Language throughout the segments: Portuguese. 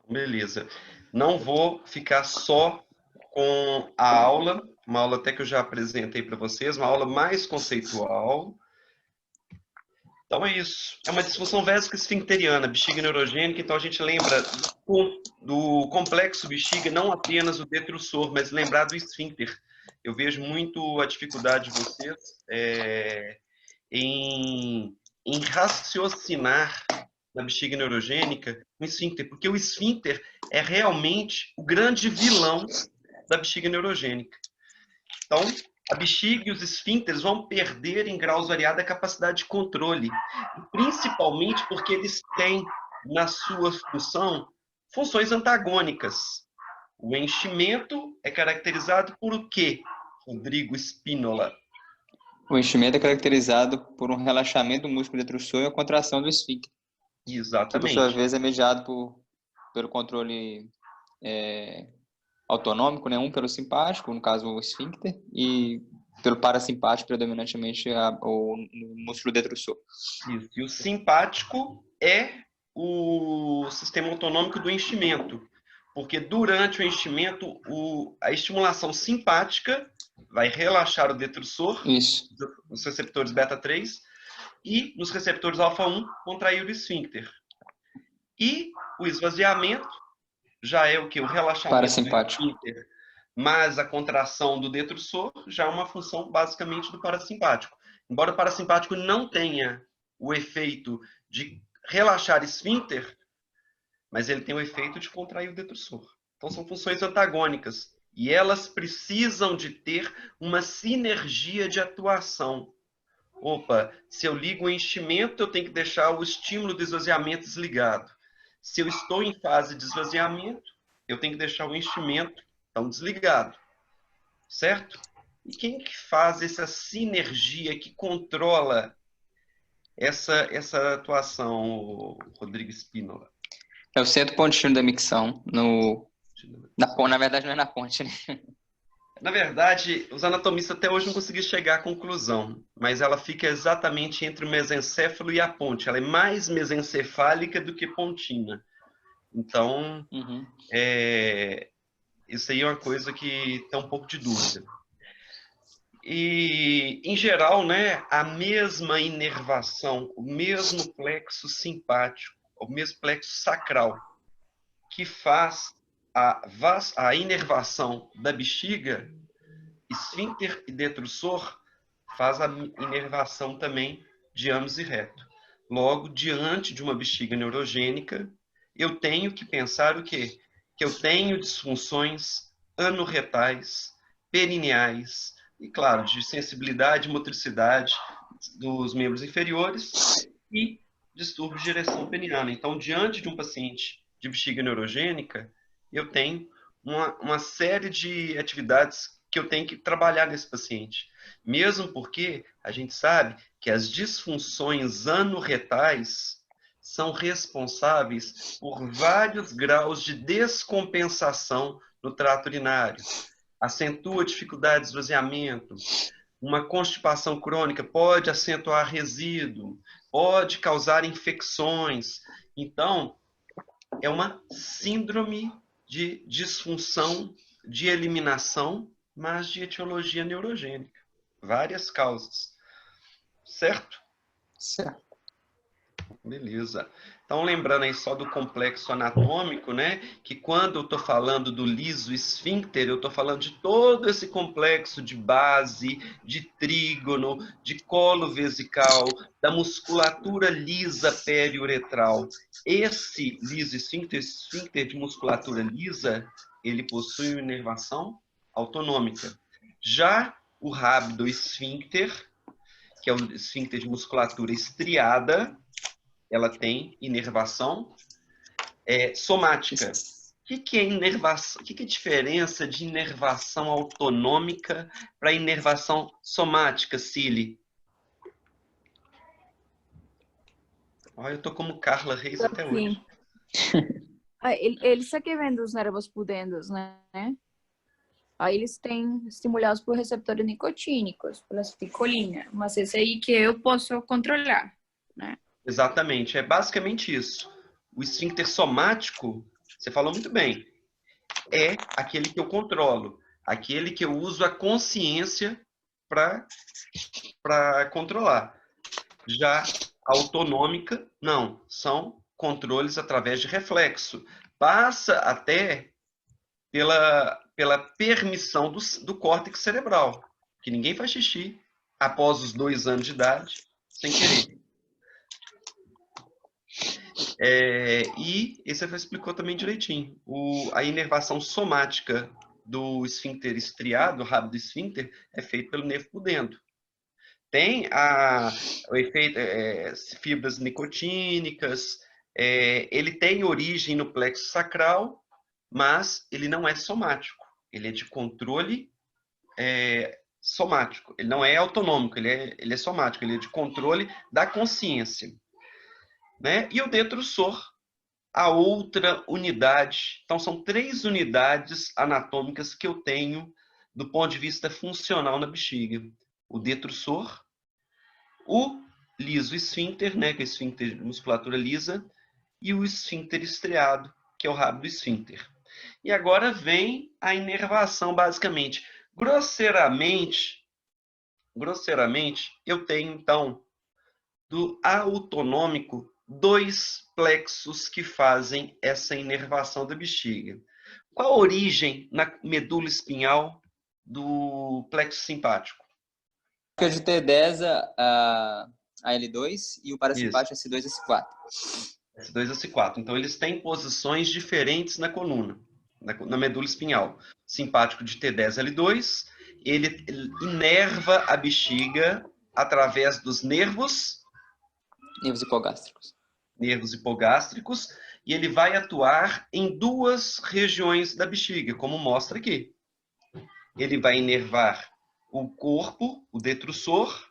Beleza. Não vou ficar só com a aula, uma aula até que eu já apresentei para vocês, uma aula mais conceitual. Então é isso. É uma disfunção vésica esfincteriana, bexiga neurogênica. Então a gente lembra do complexo bexiga, não apenas o detrusor, mas lembrar do esfíncter. Eu vejo muito a dificuldade de vocês em, em raciocinar na bexiga neurogênica o esfíncter, porque o esfíncter é realmente o grande vilão da bexiga neurogênica. Então, a bexiga e os esfíncteres vão perder em graus variados a capacidade de controle, principalmente porque eles têm na sua função funções antagônicas. O enchimento é caracterizado por o quê, Rodrigo Spínola? O enchimento é caracterizado por um relaxamento do músculo detrusor e a contração do esfíncter, que por sua Exatamente. vez é mediado pelo controle autonômico, né? Um pelo simpático, no caso o esfíncter, e pelo parasimpático, predominantemente o músculo detrusor. Isso. E o simpático é o sistema autonômico do enchimento, porque durante o enchimento, a estimulação simpática vai relaxar o detrusor, Isso. nos receptores beta-3, e nos receptores alfa-1, contrair o esfíncter. E o esvaziamento já é o que? O relaxamento do esfíncter, mas a contração do detrusor já é uma função basicamente do parasimpático. Embora o parasimpático não tenha o efeito de relaxar esfíncter, mas ele tem o efeito de contrair o detrusor. Então são funções antagônicas e elas precisam de ter uma sinergia de atuação. Opa, se eu ligo o enchimento, eu tenho que deixar o estímulo do esvaziamento desligado. Se eu estou em fase de esvaziamento, eu tenho que deixar o enchimento então desligado, certo? E quem que faz essa sinergia que controla essa atuação, Rodrigo Spínola? É o centro pontilhão da micção, na verdade não é na ponte, né? Na verdade, os anatomistas até hoje não conseguiram chegar à conclusão, mas ela fica exatamente entre o mesencéfalo e a ponte. Ela é mais mesencefálica do que pontina. Então, isso aí é uma coisa que tem um pouco de dúvida. E, em geral, né, a mesma inervação, o mesmo plexo simpático, o mesmo plexo sacral, que faz a inervação da bexiga, esfíncter e detrusor, faz a inervação também de ânus e reto. Logo, diante de uma bexiga neurogênica, eu tenho que pensar o quê? Que eu tenho disfunções anorretais, perineais e, claro, de sensibilidade e motricidade dos membros inferiores e distúrbio de direção peniana. Então, diante de um paciente de bexiga neurogênica, eu tenho uma série de atividades que eu tenho que trabalhar nesse paciente. Mesmo porque a gente sabe que as disfunções anorretais são responsáveis por vários graus de descompensação no trato urinário. Acentua a dificuldade de esvaziamento. Uma constipação crônica pode acentuar resíduo, pode causar infecções. Então, é uma síndrome de disfunção de eliminação, mas de etiologia neurogênica. Várias causas. Certo? Certo. Beleza. Então, lembrando aí só do complexo anatômico, né? Que quando eu estou falando do liso esfíncter, eu estou falando de todo esse complexo de base, de trígono, de colo vesical, da musculatura lisa periuretral. Esse liso esfíncter de musculatura lisa, ele possui uma inervação autonômica. Já o rábido esfíncter, que é o esfíncter de musculatura estriada, ela tem inervação somática. O que é inervação? O que é a diferença de inervação autonômica para inervação somática, Cili? Olha, eu tô como Carla Reis até hoje. Eles aqui vêm dos nervos pudendos, né? Aí eles têm estimulados por receptores nicotínicos, pela acetilcolina, mas esse aí que eu posso controlar, né? Exatamente, é basicamente isso. O esfíncter somático Você falou muito bem. É aquele que eu controlo, aquele que eu uso a consciência para controlar. Já a autonômica, não. São controles através de reflexo. Passa até pela permissão do córtex cerebral, que ninguém faz xixi após os 2 anos de idade sem querer. E esse você explicou também direitinho. A inervação somática do esfíncter estriado, do rabo do esfíncter, é feito pelo nervo pudendo. Tem o efeito fibras nicotínicas, ele tem origem no plexo sacral, mas ele não é somático. Ele é de controle somático. Ele não é autonômico, ele é somático, ele é de controle da consciência. Né? E o detrusor, a outra unidade. Então, são 3 unidades anatômicas que eu tenho do ponto de vista funcional na bexiga. O detrusor, o liso esfíncter, né, que é o esfíncter de musculatura lisa, e o esfíncter estriado, que é o rabo do esfíncter. E agora vem a inervação, basicamente. Grosseiramente, eu tenho, então, do autonômico, 2 plexos que fazem essa inervação da bexiga. Qual a origem na medula espinhal do plexo simpático? Que é de T10 a L2 e o parasimpático Isso. S2 a S4. S2 a S4. Então, eles têm posições diferentes na coluna, na medula espinhal. Simpático de T10 a L2, ele inerva a bexiga através dos nervos hipogástricos, e ele vai atuar em 2 regiões da bexiga, como mostra aqui. Ele vai inervar o corpo, o detrusor,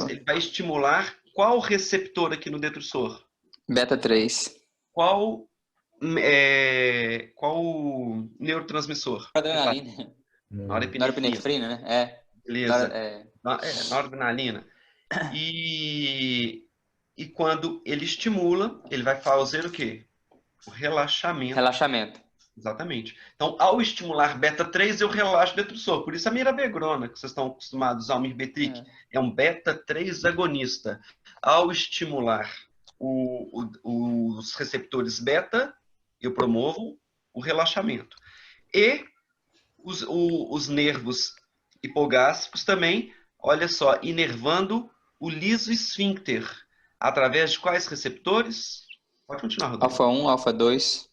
ele vai estimular qual receptor aqui no detrusor? Beta 3. Qual neurotransmissor? Adrenalina. Norepinefrina, né? Beleza. Noradrenalina. E quando ele estimula, ele vai fazer o quê? O relaxamento. Relaxamento. Exatamente. Então, ao estimular beta 3, eu relaxo o detrusor. Por isso a mirabegrona, que vocês estão acostumados a usar, o mirbetriq, é um beta 3 agonista. Ao estimular os receptores beta, eu promovo o relaxamento. E os nervos hipogástricos também, olha só, inervando o liso esfíncter. Através de quais receptores? Pode continuar, Rodrigo. Alfa 1, alfa 2.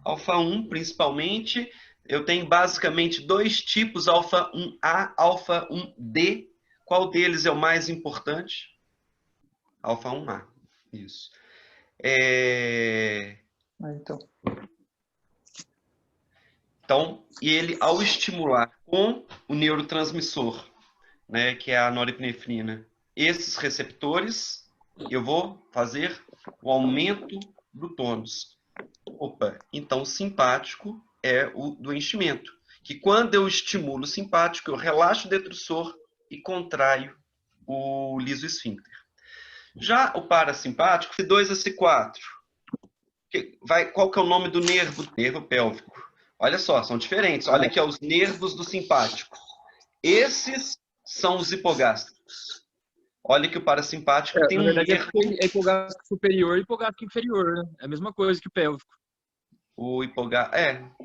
Alfa 1, principalmente. Eu tenho basicamente 2 tipos, alfa 1A, alfa 1D. Qual deles é o mais importante? Alfa 1A. Isso. Então, ele, ao estimular com o neurotransmissor, né, que é a norepinefrina, esses receptores, eu vou fazer o aumento do tônus. Então o simpático é o do enchimento, que quando eu estimulo o simpático, eu relaxo o detrusor e contraio o liso esfíncter. Já o parasimpático, C2 a C4. Qual que é o nome do nervo? Nervo pélvico. Olha só, são diferentes. Olha aqui, os nervos do simpático. Esses são os hipogástricos. Olha que o parasimpático tem um nervo... É hipogástrico superior e hipogástrico inferior, né? É a mesma coisa que o pélvico. O hipogástrico...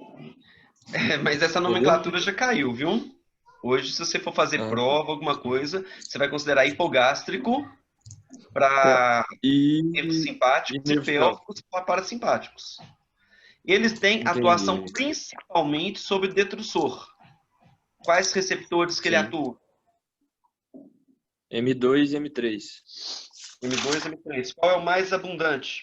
mas essa nomenclatura já caiu, viu? Hoje, se você for fazer prova, alguma coisa, você vai considerar hipogástrico para nervos simpáticos e pélvicos para parasimpáticos. Eles têm atuação principalmente sobre o detrusor. Quais receptores que ele atua? M2 e M3. M2 e M3. Qual é o mais abundante?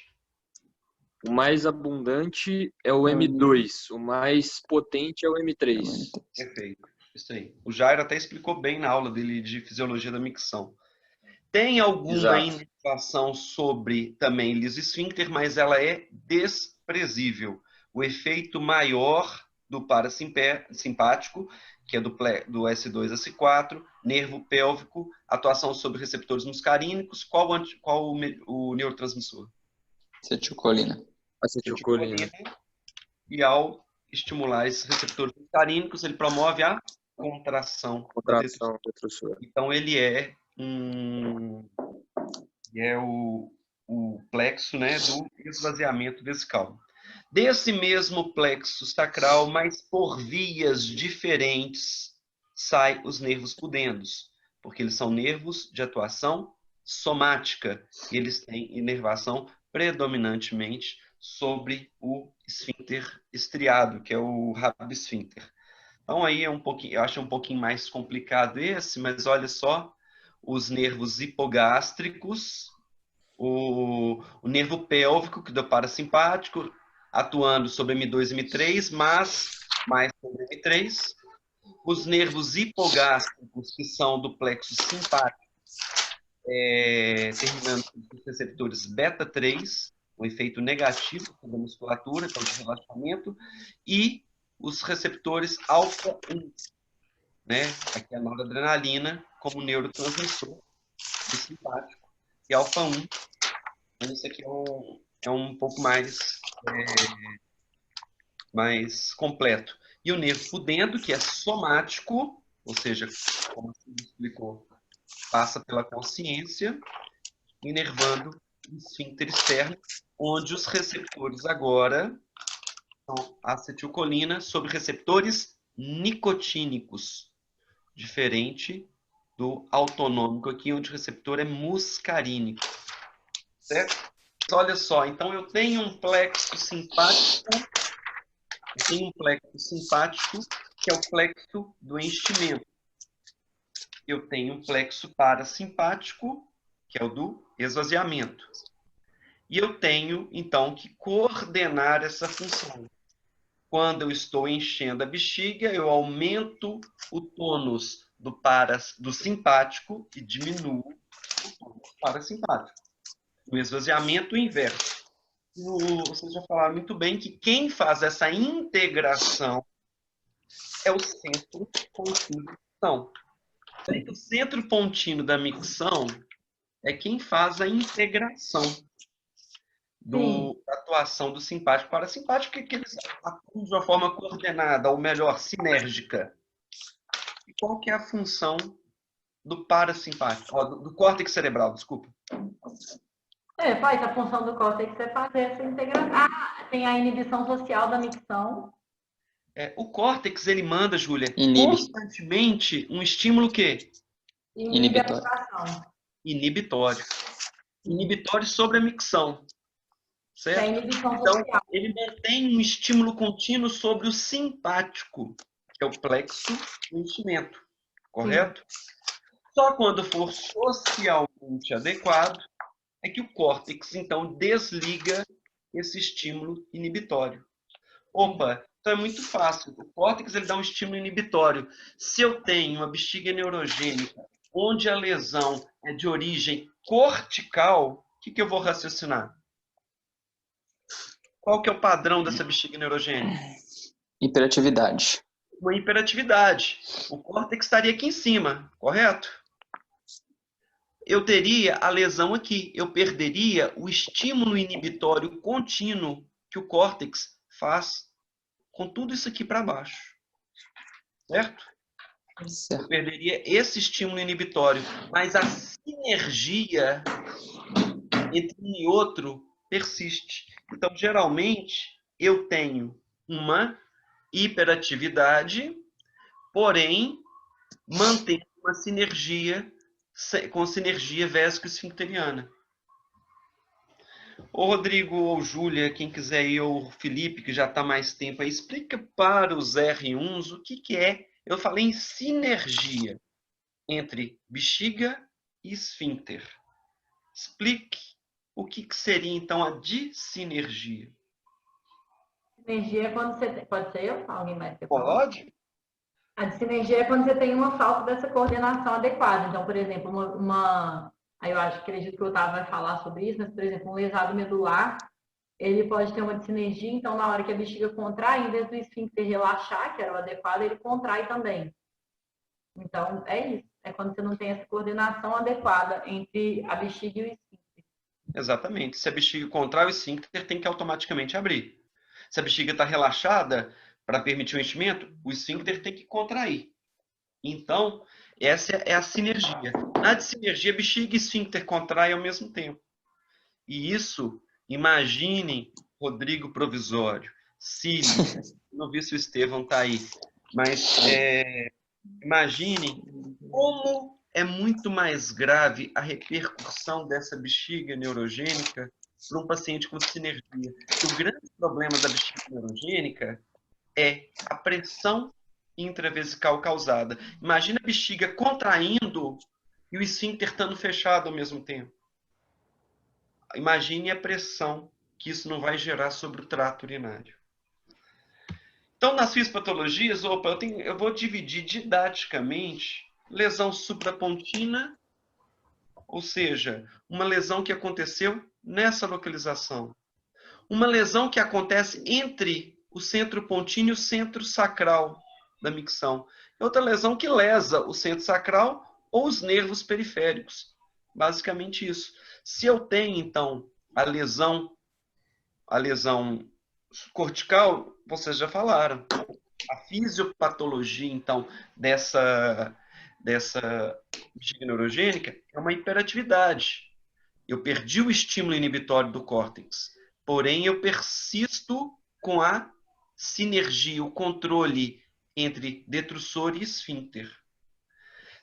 O mais abundante é o M2. O mais potente é o M3. Perfeito. Isso aí. O Jairo até explicou bem na aula dele de fisiologia da micção. Tem alguma inervação sobre também liso esfíncter, mas ela é desprezível. O efeito maior do parasimpático, que é do S2 a S4, nervo pélvico, atuação sobre receptores muscarínicos. Qual o neurotransmissor? Acetilcolina. Acetilcolina. E ao estimular esses receptores muscarínicos, ele promove a contração. Contração detrusora. Então, ele é o plexo, né, do esvaziamento vesical. Desse mesmo plexo sacral, mas por vias diferentes, saem os nervos pudendos, porque eles são nervos de atuação somática, e eles têm inervação predominantemente sobre o esfíncter estriado, que é o rabdoesfíncter. Então aí é um pouquinho, eu acho um pouquinho mais complicado esse, mas olha só, os nervos hipogástricos, o nervo pélvico, que é do parasimpático, atuando sobre M2 e M3, mas mais sobre M3. Os nervos hipogástricos, que são do plexo simpático, terminando com os receptores beta 3, um efeito negativo sobre a musculatura, então de relaxamento, e os receptores alfa 1, né? Aqui é a noradrenalina como neurotransmissor do simpático, e alfa 1. Mas isso aqui é um pouco mais completo. E o nervo pudendo, que é somático, ou seja, como você explicou, passa pela consciência, inervando o esfíncter externo, onde os receptores agora são acetilcolina sobre receptores nicotínicos, diferente do autonômico aqui, onde o receptor é muscarínico. Certo? Mas olha só, então eu tenho um plexo simpático, que é o plexo do enchimento. Eu tenho um plexo parasimpático, que é o do esvaziamento. E eu tenho, então, que coordenar essa função. Quando eu estou enchendo a bexiga, eu aumento o tônus do simpático e diminuo o tônus parasimpático. O esvaziamento inverso. Vocês já falaram muito bem que quem faz essa integração é o centro contínuo da micção. O centro contínuo da micção é quem faz a integração da atuação do simpático parasimpático, que eles atuam de uma forma coordenada, ou melhor, sinérgica. E qual que é a função do parasimpático, do córtex cerebral, desculpa? Faz a função do córtex é fazer essa integração. Ah, tem a inibição social da micção. O córtex, ele manda, Júlia, Inibe. constantemente um estímulo que? Inibitório. Inibitório. Inibitório sobre a micção. Certo? É a inibição Então, social. ele mantém um estímulo contínuo sobre o simpático, que é o plexo do enchimento. Correto? Só quando for socialmente adequado é que o córtex, então, desliga esse estímulo inibitório. Opa, então é muito fácil. O córtex ele dá um estímulo inibitório. Se eu tenho uma bexiga neurogênica onde a lesão é de origem cortical, o que eu vou raciocinar? Qual que é o padrão dessa bexiga neurogênica? Hiperatividade. Uma hiperatividade. O córtex estaria aqui em cima, correto? Eu teria a lesão aqui. Eu perderia o estímulo inibitório contínuo que o córtex faz com tudo isso aqui para baixo. Certo? Eu perderia esse estímulo inibitório. Mas a sinergia entre um e outro persiste. Então, geralmente, eu tenho uma hiperatividade, porém, mantém uma sinergia com sinergia vésico-esfincteriana. Ô Rodrigo ou Júlia, quem quiser ir, ou Felipe, que já está mais tempo aí, explica para os R1s o que é. Eu falei em sinergia entre bexiga e esfíncter. Explique o que seria, então, a dissinergia. Sinergia é quando você tem... Pode ser eu? Alguém mais quer falar? Pode? A dissinergia é quando você tem uma falta dessa coordenação adequada. Então, por exemplo, aí eu acredito que o Otávio vai falar sobre isso, mas, por exemplo, um lesado medular, ele pode ter uma dissinergia, então na hora que a bexiga contrai, em vez do esfíncter relaxar, que era o adequado, ele contrai também. Então, é isso. É quando você não tem essa coordenação adequada entre a bexiga e o esfíncter. Exatamente. Se a bexiga contrai, o esfíncter tem que automaticamente abrir. Se a bexiga está relaxada para permitir o enchimento, o esfíncter tem que contrair. Então, essa é a sinergia. Na dissinergia, bexiga e esfíncter contraem ao mesmo tempo. E isso, imaginem, Rodrigo Provisório, Cílio, não vi se o Estevão está aí, mas imaginem como é muito mais grave a repercussão dessa bexiga neurogênica para um paciente com sinergia. O grande problema da bexiga neurogênica é a pressão intravesical causada. Imagina a bexiga contraindo e o esfíncter estando fechado ao mesmo tempo. Imagine a pressão que isso não vai gerar sobre o trato urinário. Então, nas fisiopatologias, eu vou dividir didaticamente lesão suprapontina, ou seja, uma lesão que aconteceu nessa localização. Uma lesão que acontece entre o centro pontino e o centro sacral da micção. Outra lesão que lesa o centro sacral ou os nervos periféricos. Basicamente isso. Se eu tenho, então, a lesão cortical, vocês já falaram. A fisiopatologia, então, dessa bexiga neurogênica é uma hiperatividade. Eu perdi o estímulo inibitório do córtex, porém eu persisto com a sinergia, o controle entre detrussor e esfíncter.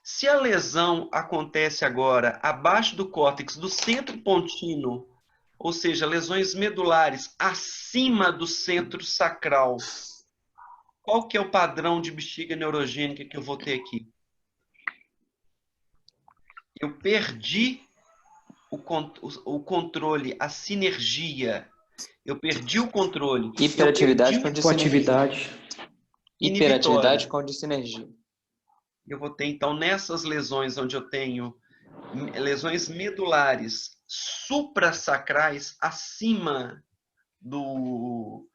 Se a lesão acontece agora abaixo do córtex, do centro pontino, ou seja, lesões medulares acima do centro sacral, qual que é o padrão de bexiga neurogênica que eu vou ter aqui? Eu perdi o controle, a sinergia. Eu perdi o controle. Hiperatividade com Hipoatividade. Hiperatividade com dissinergia. Eu vou ter, então, nessas lesões onde eu tenho lesões medulares suprassacrais acima do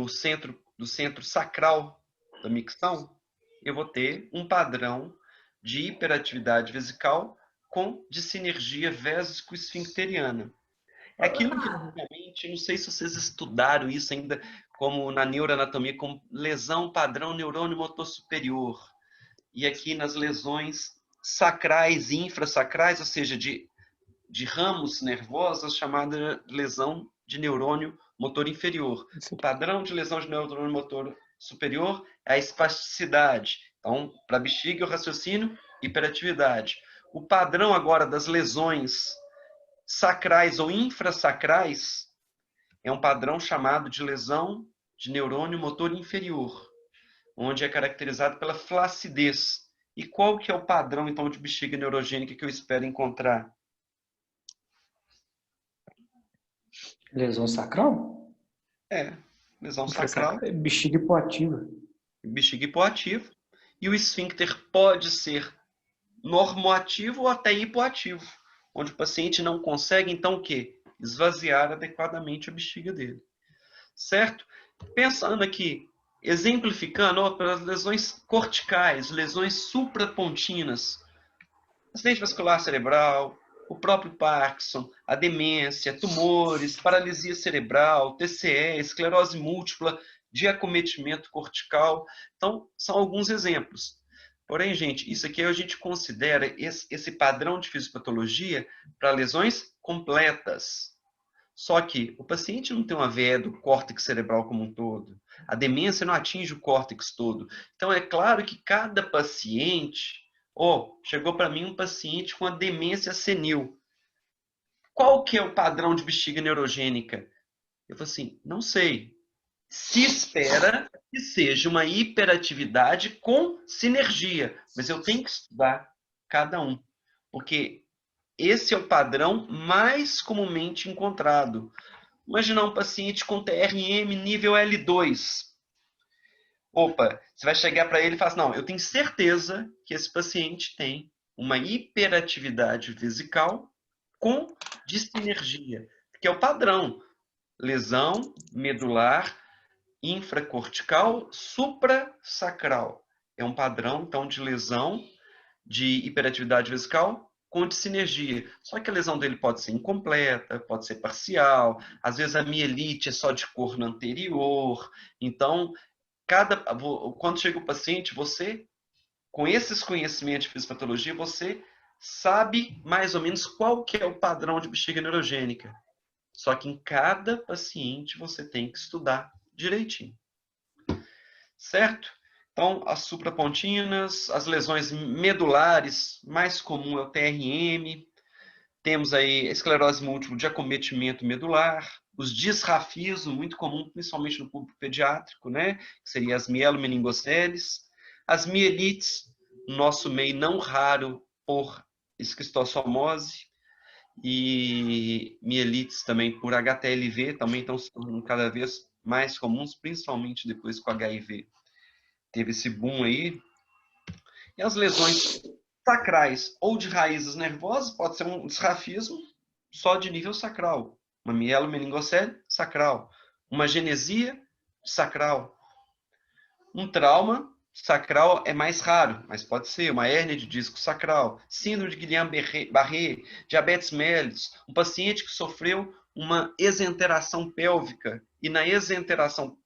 centro sacral da micção, eu vou ter um padrão de hiperatividade vesical com dissinergia vésico-esfincteriana. É aquilo que, obviamente, não sei se vocês estudaram isso ainda, como na neuroanatomia, como lesão padrão neurônio motor superior. E aqui nas lesões sacrais e infrasacrais, ou seja, de ramos nervosos, chamada lesão de neurônio motor inferior. O padrão de lesão de neurônio motor superior é a espasticidade. Então, para a bexiga, o raciocínio, hiperatividade. O padrão agora das lesões sacrais ou infrasacrais é um padrão chamado de lesão de neurônio motor inferior, onde é caracterizado pela flacidez. E qual que é o padrão, então, de bexiga neurogênica que eu espero encontrar? Lesão sacral? Lesão sacral. Bexiga hipoativa. Bexiga hipoativa. E o esfíncter pode ser normoativo ou até hipoativo, onde o paciente não consegue, então, o quê? Esvaziar adequadamente a bexiga dele. Certo? Pensando aqui, exemplificando pelas lesões corticais, lesões suprapontinas, acidente vascular cerebral, o próprio Parkinson, a demência, tumores, paralisia cerebral, TCE, esclerose múltipla, de acometimento cortical. Então, são alguns exemplos. Porém, gente, isso aqui a gente considera esse padrão de fisiopatologia para lesões completas. Só que o paciente não tem uma VE do córtex cerebral como um todo. A demência não atinge o córtex todo. Então, é claro que cada paciente... chegou para mim um paciente com a demência senil. Qual que é o padrão de bexiga neurogênica? Eu falei assim, não sei. Se espera que seja uma hiperatividade com sinergia, mas eu tenho que estudar cada um, porque esse é o padrão mais comumente encontrado. Imaginar um paciente com TRM nível L2. Você vai chegar para ele e falar assim, não, eu tenho certeza que esse paciente tem uma hiperatividade vesical com dissinergia, que é o padrão. Lesão medular infracortical suprassacral. É um padrão, então, de lesão de hiperatividade vesical com dissinergia. Só que a lesão dele pode ser incompleta, pode ser parcial, às vezes a mielite é só de corno anterior. Então, quando chega o paciente, você, com esses conhecimentos de fisiopatologia, você sabe mais ou menos qual que é o padrão de bexiga neurogênica. Só que em cada paciente você tem que estudar direitinho. Certo? Então, as suprapontinas, as lesões medulares, mais comum é o TRM. Temos aí a esclerose múltipla de acometimento medular, os disrafismos, muito comum, principalmente no público pediátrico, né? Que seria as mielomeningoceles. As mielites, no nosso meio não raro por esquistossomose, e mielites também por HTLV, também estão se tornando cada vez mais comuns, principalmente depois com HIV. Teve esse boom aí. E as lesões sacrais ou de raízes nervosas, pode ser um disrafismo só de nível sacral. Uma mielomeningocele sacral. Uma genesia sacral. Um trauma sacral é mais raro, mas pode ser uma hérnia de disco sacral, síndrome de Guillain-Barré, diabetes mellitus, um paciente que sofreu uma exenteração pélvica, e na exenteração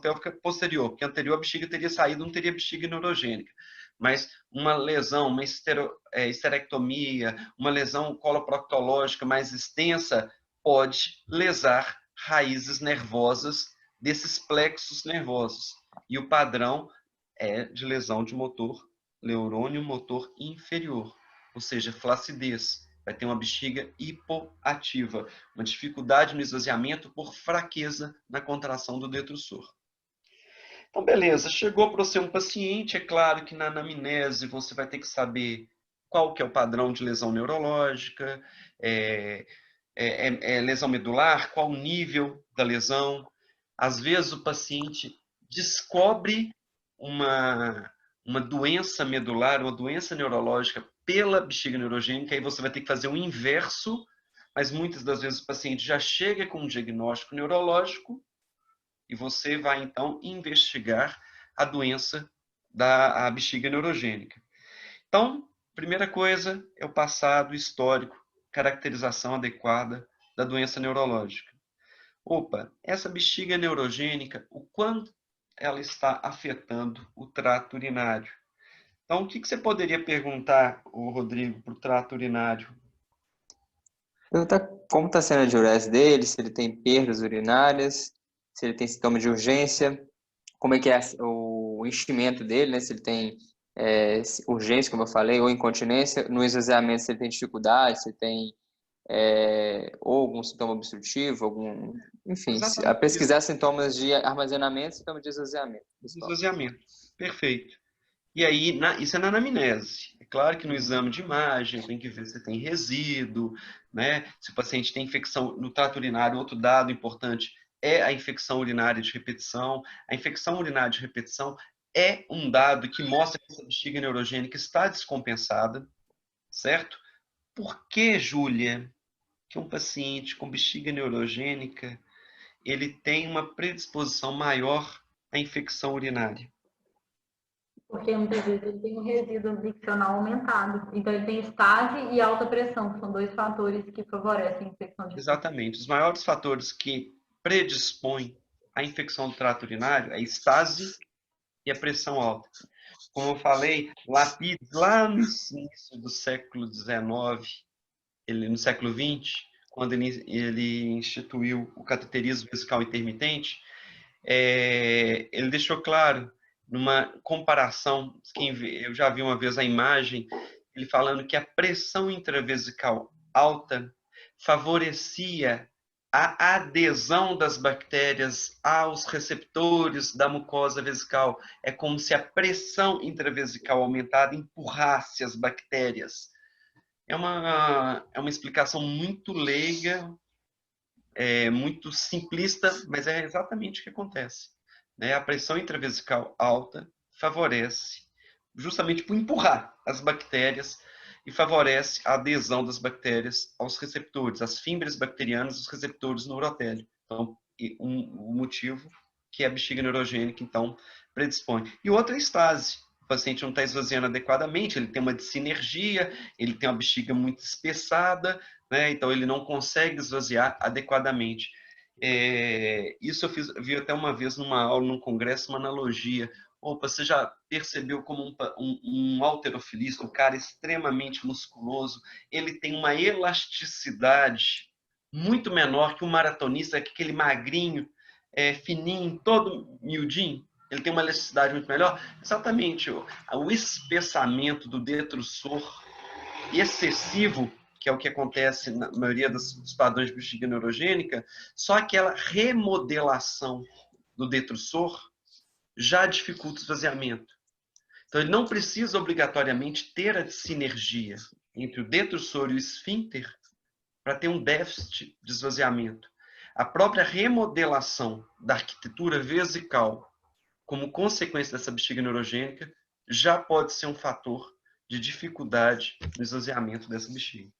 pélvica posterior, porque anterior a bexiga teria saído, não teria bexiga neurogênica, mas uma lesão, uma esterectomia, uma lesão coloproctológica mais extensa, pode lesar raízes nervosas desses plexos nervosos. E o padrão é de lesão de motor neurônio motor inferior, ou seja, flacidez. Vai ter uma bexiga hipoativa, uma dificuldade no esvaziamento por fraqueza na contração do detrusor. Então, beleza, chegou para você um paciente, é claro que na anamnese você vai ter que saber qual que é o padrão de lesão neurológica, lesão medular, qual o nível da lesão. Às vezes o paciente descobre uma doença medular, uma doença neurológica pela bexiga neurogênica, aí você vai ter que fazer o inverso, mas muitas das vezes o paciente já chega com um diagnóstico neurológico e você vai então investigar a doença da bexiga neurogênica. Então, primeira coisa é o passado histórico, caracterização adequada da doença neurológica. Opa, essa bexiga neurogênica, o quanto ela está afetando o trato urinário? Então, o que você poderia perguntar, Rodrigo, para o trato urinário? Perguntar como está sendo a diurese dele, se ele tem perdas urinárias, se ele tem sintoma de urgência, como é que é o enchimento dele, né? Se ele tem urgência, como eu falei, ou incontinência, no esvaziamento se ele tem dificuldade, se ele tem ou algum sintoma obstrutivo, enfim, a pesquisar sintomas de armazenamento e sintomas de esvaziamento. Esvaziamento, perfeito. E aí, isso é na anamnese. É claro que no exame de imagem tem que ver se tem resíduo, né? Se o paciente tem infecção no trato urinário, outro dado importante é a infecção urinária de repetição. A infecção urinária de repetição é um dado que mostra que essa bexiga neurogênica está descompensada, certo? Por que, Júlia, que um paciente com bexiga neurogênica ele tem uma predisposição maior à infecção urinária? Porque muitas vezes ele tem um resíduo miccional aumentado. Então ele tem estase e alta pressão, que são dois fatores que favorecem a infecção de... Exatamente. Os maiores fatores que predispõem à infecção do trato urinário é a estase e a pressão alta. Como eu falei, Lapides, lá no início do século XIX, no século XX, quando ele instituiu o cateterismo vesical intermitente, ele deixou claro, numa comparação, eu já vi uma vez a imagem, ele falando que a pressão intravesical alta favorecia a adesão das bactérias aos receptores da mucosa vesical. É como se a pressão intravesical aumentada empurrasse as bactérias. É uma explicação muito leiga, muito simplista, mas é exatamente o que acontece. Né? A pressão intravesical alta favorece, justamente por empurrar as bactérias, e favorece a adesão das bactérias aos receptores, as fímbrias bacterianas, os receptores no urotélio. Então, o motivo que a bexiga neurogênica, então, predispõe. E outra é a estase. o paciente não está esvaziando adequadamente, ele tem uma dissinergia, ele tem uma bexiga muito espessada, né? Então ele não consegue esvaziar adequadamente. Isso eu vi até uma vez numa aula, num congresso, uma analogia. Opa, você já percebeu como um halterofilista, um cara extremamente musculoso, ele tem uma elasticidade muito menor que um maratonista, que aquele magrinho, fininho, todo miudinho? Ele tem uma elasticidade muito melhor? Exatamente. O espessamento do detrusor excessivo, que é o que acontece na maioria dos padrões de bexiga neurogênica, só aquela remodelação do detrusor já dificulta o esvaziamento. Então, ele não precisa obrigatoriamente ter a sinergia entre o detrusor e o esfíncter para ter um déficit de esvaziamento. A própria remodelação da arquitetura vesical, como consequência dessa bexiga neurogênica, já pode ser um fator de dificuldade no esvaziamento dessa bexiga.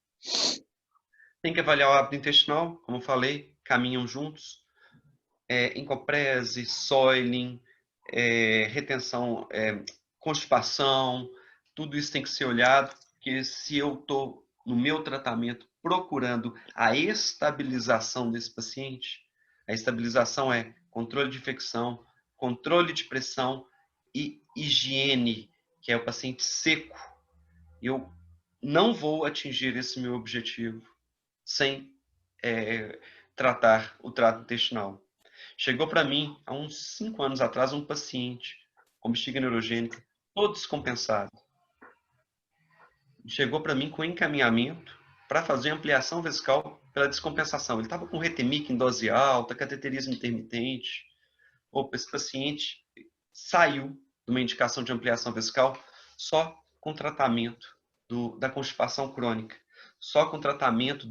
Tem que avaliar o hábito intestinal, como eu falei, caminham juntos. Encoprese, soiling, retenção, constipação, tudo isso tem que ser olhado, porque se eu estou no meu tratamento procurando a estabilização desse paciente, a estabilização é controle de infecção, controle de pressão e higiene, que é o paciente seco. Eu não vou atingir esse meu objetivo sem tratar o trato intestinal. Chegou para mim, há uns 5 anos atrás, um paciente com bexiga neurogênica, todo descompensado. Chegou para mim com encaminhamento para fazer ampliação vesical pela descompensação. Ele estava com retemic em dose alta, cateterismo intermitente. Opa, esse paciente saiu de uma indicação de ampliação vesical só com tratamento da constipação crônica, só com tratamento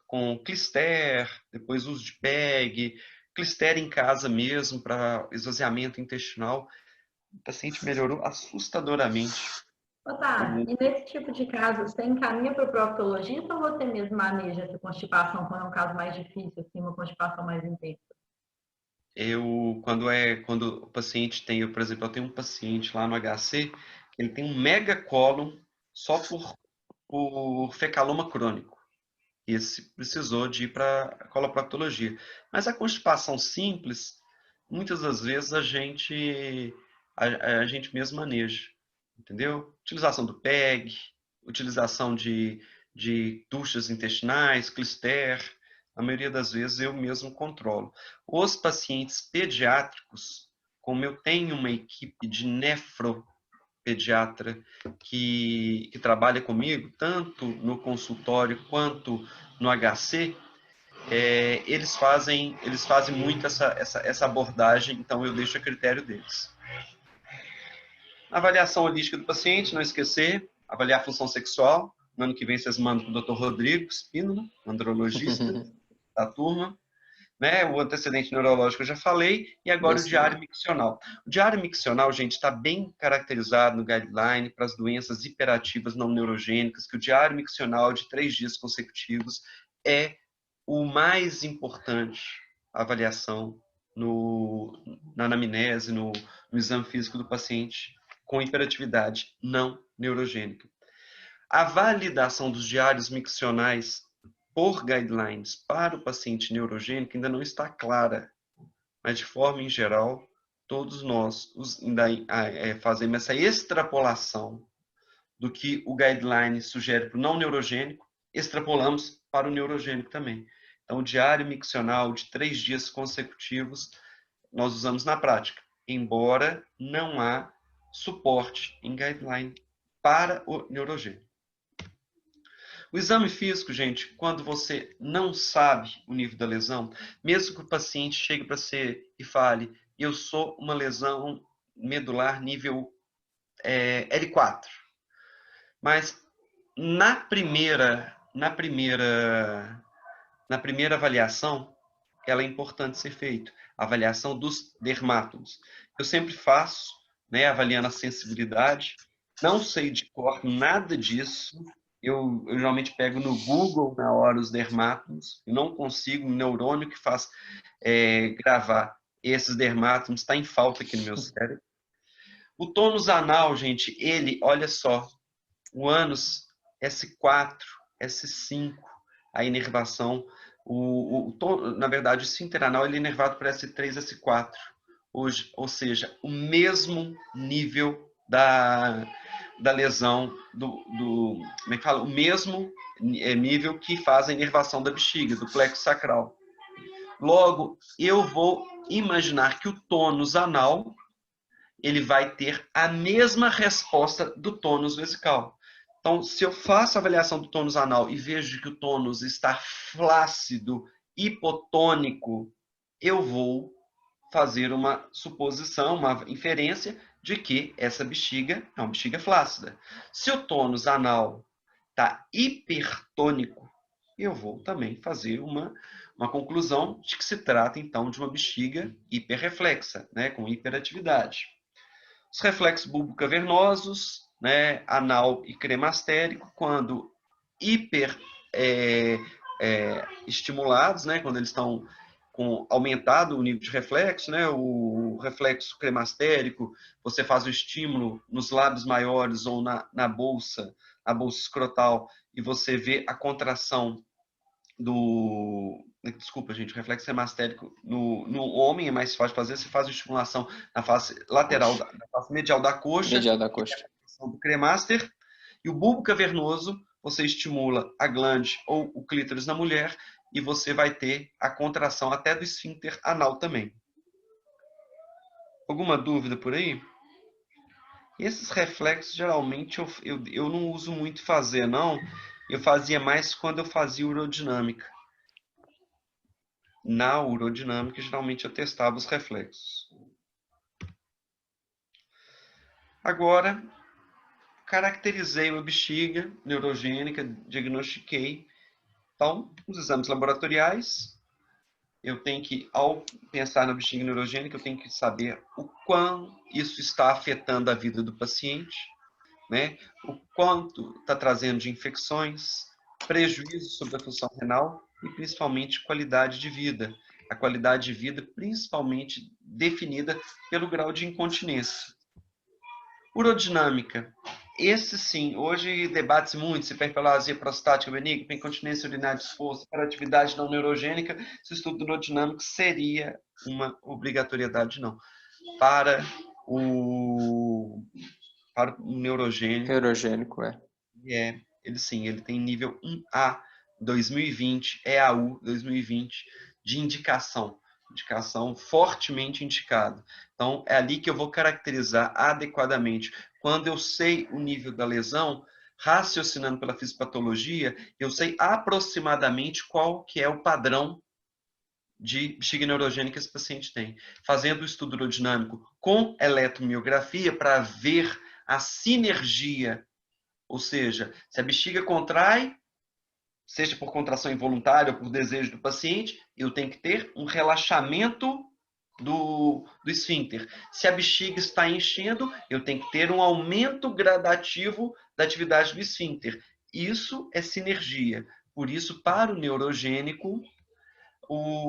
com Clister, depois uso de PEG, Clister em casa mesmo para esvaziamento intestinal. O paciente melhorou assustadoramente. Tá, e nesse tipo de caso, você encaminha para o proctologista ou você mesmo maneja essa constipação quando é um caso mais difícil, assim, uma constipação mais intensa? Quando o paciente tem, por exemplo, eu tenho um paciente lá no HC, ele tem um megacólon só por fecaloma crônico. Esse precisou de ir para a coloproctologia. Mas a constipação simples, muitas das vezes a gente mesmo maneja, entendeu? Utilização do PEG, utilização de duchas intestinais, Clister, a maioria das vezes eu mesmo controlo. Os pacientes pediátricos, como eu tenho uma equipe de nefropediatra que trabalha comigo, tanto no consultório quanto no HC, eles fazem muito essa abordagem, então eu deixo a critério deles. Avaliação holística do paciente, não esquecer, avaliar a função sexual. No ano que vem vocês mandam para o Dr. Rodrigo Spínola, andrologista da turma. Né? O antecedente neurológico eu já falei, e agora o diário miccional. O diário miccional, gente, está bem caracterizado no guideline para as doenças hiperativas não neurogênicas, que o diário miccional de 3 dias consecutivos é o mais importante avaliação na anamnese, no exame físico do paciente com hiperatividade não neurogênica. A validação dos diários miccionais por guidelines para o paciente neurogênico ainda não está clara, mas de forma em geral, todos nós ainda fazemos essa extrapolação do que o guideline sugere para o não neurogênico, extrapolamos para o neurogênico também. Então, o diário miccional de 3 dias consecutivos nós usamos na prática, embora não há suporte em guideline para o neurogênico. O exame físico, gente, quando você não sabe o nível da lesão, mesmo que o paciente chegue para você e fale, eu sou uma lesão medular nível L4, mas na primeira avaliação, ela é importante ser feita, a avaliação dos dermátomos. Eu sempre faço, né, avaliando a sensibilidade, não sei de cor nada disso. Eu geralmente pego no Google na hora os dermátomos, eu não consigo, o neurônio que faz gravar esses dermátomos está em falta aqui no meu cérebro. O tônus anal, gente, ele, olha só, o ânus S4, S5, a inervação, na verdade, o esfíncter anal ele é inervado por S3, S4, hoje, ou seja, o mesmo nível da lesão, como é que fala? O mesmo nível que faz a inervação da bexiga, do plexo sacral. Logo, eu vou imaginar que o tônus anal ele vai ter a mesma resposta do tônus vesical. Então, se eu faço a avaliação do tônus anal e vejo que o tônus está flácido, hipotônico, eu vou fazer uma suposição, uma inferência de que essa bexiga é uma bexiga flácida. Se o tônus anal está hipertônico, eu vou também fazer uma conclusão de que se trata, então, de uma bexiga hiperreflexa, né, com hiperatividade. Os reflexos bulbocavernosos, né, anal e cremastérico, quando estimulados, né, quando eles estão com aumentado o nível de reflexo, né, o reflexo cremastérico, você faz o estímulo nos lábios maiores ou na bolsa escrotal, e você vê a contração desculpa, gente, o reflexo cremastérico no homem é mais fácil de fazer, você faz a estimulação na face lateral, na face medial da coxa, Medial da coxa. do cremaster, e o bulbo cavernoso, você estimula a glande ou o clítoris na mulher e você vai ter a contração até do esfíncter anal também. Alguma dúvida por aí? Esses reflexos, geralmente, eu não uso muito fazer, não. Eu fazia mais quando eu fazia urodinâmica. Na urodinâmica, geralmente, eu testava os reflexos. Agora, caracterizei uma bexiga neurogênica, diagnostiquei. Então, os exames laboratoriais, eu tenho que, ao pensar na bexiga neurogênica, eu tenho que saber o quão isso está afetando a vida do paciente, né? O quanto está trazendo de infecções, prejuízos sobre a função renal e, principalmente, qualidade de vida. A qualidade de vida, principalmente, definida pelo grau de incontinência. Urodinâmica. Esse sim, hoje debate-se muito se hiperplasia prostática benigna, incontinência urinária disposta, para atividade não neurogênica, se o estudo urodinâmico seria uma obrigatoriedade, não. Para o neurogênico. Neurogênico, Ele sim, ele tem nível 1A 2020, EAU 2020 de indicação fortemente indicado. Então, é ali que eu vou caracterizar adequadamente. Quando eu sei o nível da lesão, raciocinando pela fisiopatologia, eu sei aproximadamente qual que é o padrão de bexiga neurogênica que esse paciente tem. Fazendo o estudo urodinâmico com eletromiografia para ver a sinergia, ou seja, se a bexiga contrai, seja por contração involuntária ou por desejo do paciente, eu tenho que ter um relaxamento do esfíncter. Se a bexiga está enchendo, eu tenho que ter um aumento gradativo da atividade do esfíncter. Isso é sinergia. Por isso, para o neurogênico,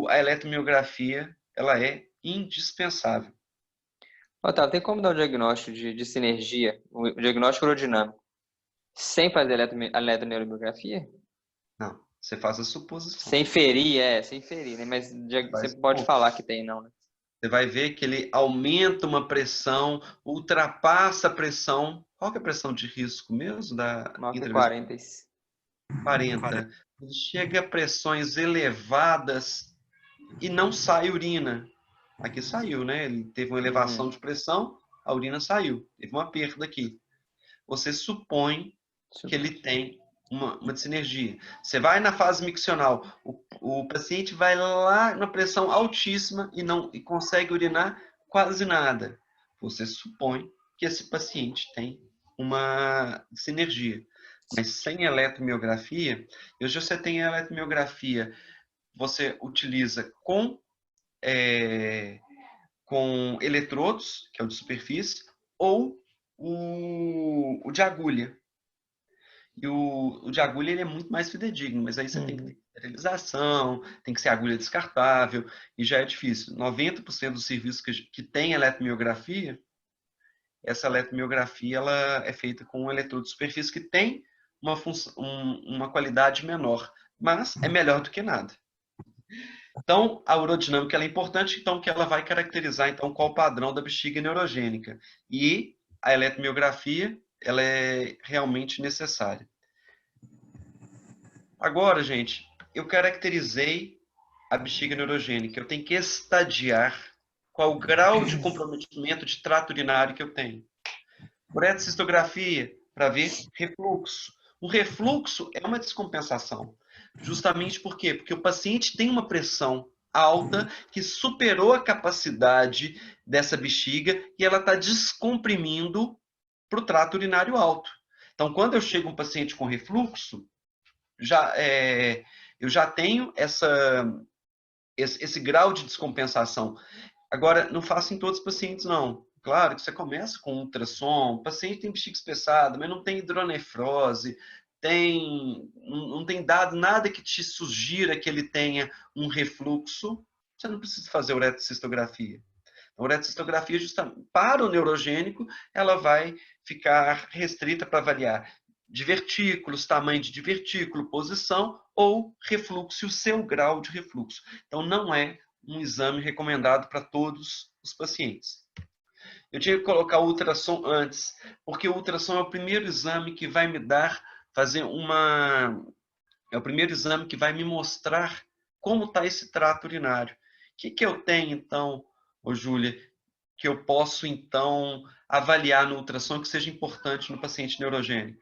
a eletromiografia ela é indispensável. Otávio, tem como dar o diagnóstico de sinergia, o diagnóstico urodinâmico, sem fazer eletroneuromiografia? Não, você faz a suposição. Sem ferir, né? Mas você pode falar que tem, não, né? Você vai ver que ele aumenta uma pressão, ultrapassa a pressão. Qual que é a pressão de risco mesmo? 40. 40. Ele chega a pressões elevadas e não sai urina. Aqui saiu, né? Ele teve uma elevação de pressão, a urina saiu. Teve uma perda aqui. Você supõe que ele tem uma dissinergia. Você vai na fase miccional, o paciente vai lá na pressão altíssima e consegue urinar quase nada. Você supõe que esse paciente tem uma sinergia. Mas sem eletromiografia, hoje você tem a eletromiografia, você utiliza com eletrodos, que é o de superfície, ou o de agulha. E o de agulha ele é muito mais fidedigno, mas aí você tem que ter esterilização, tem que ser agulha descartável, e já é difícil. 90% dos serviços que tem eletromiografia, essa eletromiografia ela é feita com um eletrodo de superfície que tem uma qualidade menor, mas é melhor do que nada. Então, a urodinâmica ela é importante, então que ela vai caracterizar então qual o padrão da bexiga neurogênica. E a eletromiografia ela é realmente necessária. Agora, gente, eu caracterizei a bexiga neurogênica. Eu tenho que estadiar qual o grau de comprometimento de trato urinário que eu tenho. Uretrocistografia, para ver refluxo. O refluxo é uma descompensação. Justamente por quê? Porque o paciente tem uma pressão alta que superou a capacidade dessa bexiga e ela está descomprimindo para o trato urinário alto. Então, quando eu chego um paciente com refluxo, eu já tenho esse grau de descompensação. Agora, não faço em todos os pacientes, não. Claro que você começa com ultrassom, o paciente tem bexiga espessada, mas não tem hidronefrose, não tem dado nada que te sugira que ele tenha um refluxo, você não precisa fazer uretrocistografia. A uretrocistografia, justamente para o neurogênico, ela vai ficar restrita para avaliar divertículos, tamanho de divertículo, posição ou refluxo e o seu grau de refluxo. Então, não é um exame recomendado para todos os pacientes. Eu tinha que colocar o ultrassom antes, porque o ultrassom é o primeiro exame que vai me é o primeiro exame que vai me mostrar como está esse trato urinário. O que eu tenho, então, Júlia, que eu posso, então, avaliar no ultrassom que seja importante no paciente neurogênico?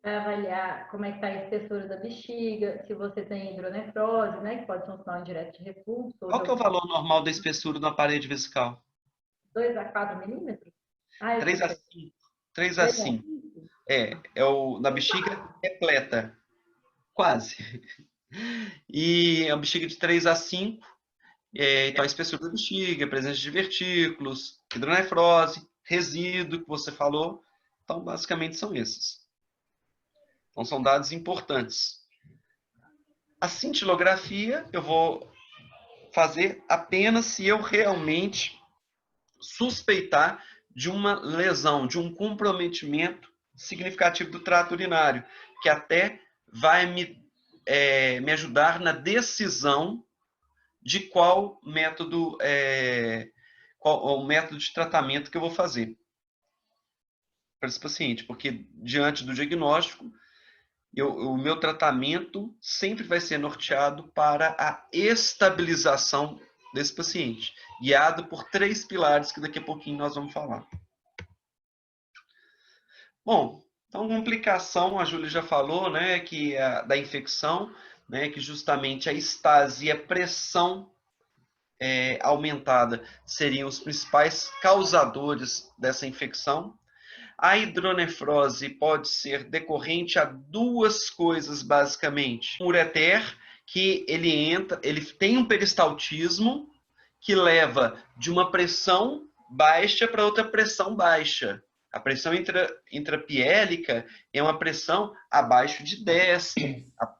Vai avaliar como é que está a espessura da bexiga, se você tem hidronefrose, né, que pode ser um sinal indireto de refluxo. Qual que é o valor normal da espessura da parede vesical? 2 a 4 milímetros? 3 a 5. 3 a 5. Na bexiga repleta. Quase. E a bexiga de 3 a 5, então a espessura da bexiga, presença de divertículos, hidronefrose, resíduo que você falou. Então, basicamente são esses. Então, são dados importantes. A cintilografia eu vou fazer apenas se eu realmente suspeitar de uma lesão, de um comprometimento significativo do trato urinário, que até vai me ajudar na decisão de qual o método de tratamento que eu vou fazer para esse paciente, porque diante do diagnóstico, o meu tratamento sempre vai ser norteado para a estabilização desse paciente, guiado por 3 pilares que daqui a pouquinho nós vamos falar. Bom, então complicação, a Júlia já falou, né, que da infecção, né, que justamente a estase e a pressão aumentada seriam os principais causadores dessa infecção. A hidronefrose pode ser decorrente a 2 coisas, basicamente. O ureter, que ele tem um peristaltismo que leva de uma pressão baixa para outra pressão baixa. A pressão intrapiélica é uma pressão abaixo de 10,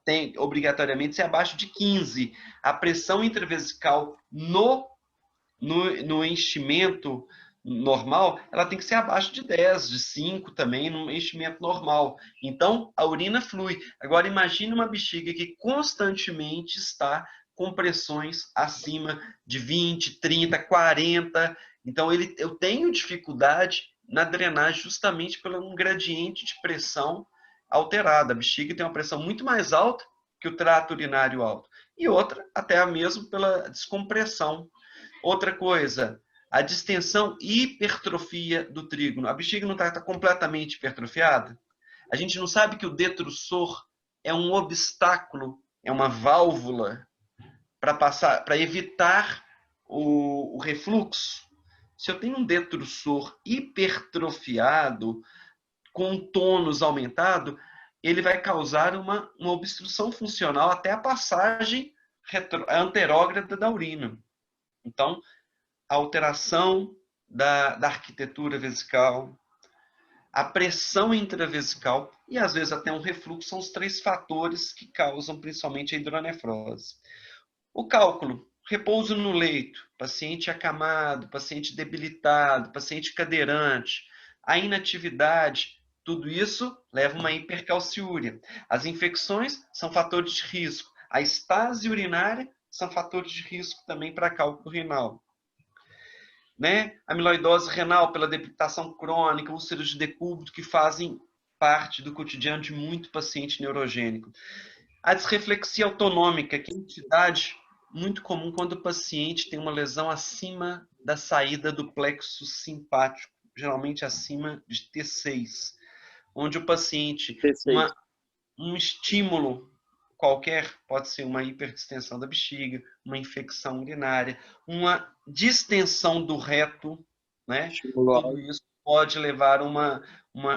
tem obrigatoriamente ser abaixo de 15. A pressão intravesical no enchimento normal, ela tem que ser abaixo de 10, de 5 também, no enchimento normal. Então, a urina flui. Agora, imagine uma bexiga que constantemente está com pressões acima de 20, 30, 40. Então, eu tenho dificuldade na drenagem justamente pelo um gradiente de pressão alterada. A bexiga tem uma pressão muito mais alta que o trato urinário alto. E outra, até mesmo pela descompressão. Outra coisa, a distensão e hipertrofia do trígono. A bexiga não está completamente hipertrofiada? A gente não sabe que o detrussor é um obstáculo, é uma válvula para evitar o refluxo. Se eu tenho um detrussor hipertrofiado, com um tônus aumentado, ele vai causar uma obstrução funcional até a passagem anterógrada da urina. Então, a alteração da arquitetura vesical, a pressão intravesical e, às vezes, até um refluxo são os 3 fatores que causam principalmente a hidronefrose. O cálculo repouso no leito, paciente acamado, paciente debilitado, paciente cadeirante, a inatividade, tudo isso leva a uma hipercalciúria. As infecções são fatores de risco. A estase urinária são fatores de risco também para cálculo renal. Né? Amiloidose renal pela debilitação crônica, úlceras de decúbito, que fazem parte do cotidiano de muito paciente neurogênico. A disreflexia autonômica, que é uma entidade muito comum quando o paciente tem uma lesão acima da saída do plexo simpático, geralmente acima de T6, onde o paciente, T6. um estímulo qualquer, pode ser uma hiperdistensão da bexiga, uma infecção urinária, uma distensão do reto, né? Tudo isso pode levar a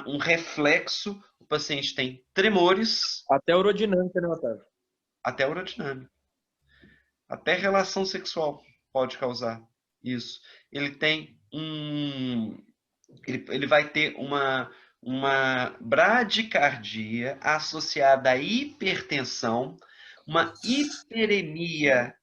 um reflexo. O paciente tem tremores. Até urodinâmica, né, Otávio? Até urodinâmica. Até relação sexual pode causar isso. Ele tem ele vai ter uma bradicardia associada à hipertensão, uma hiperemia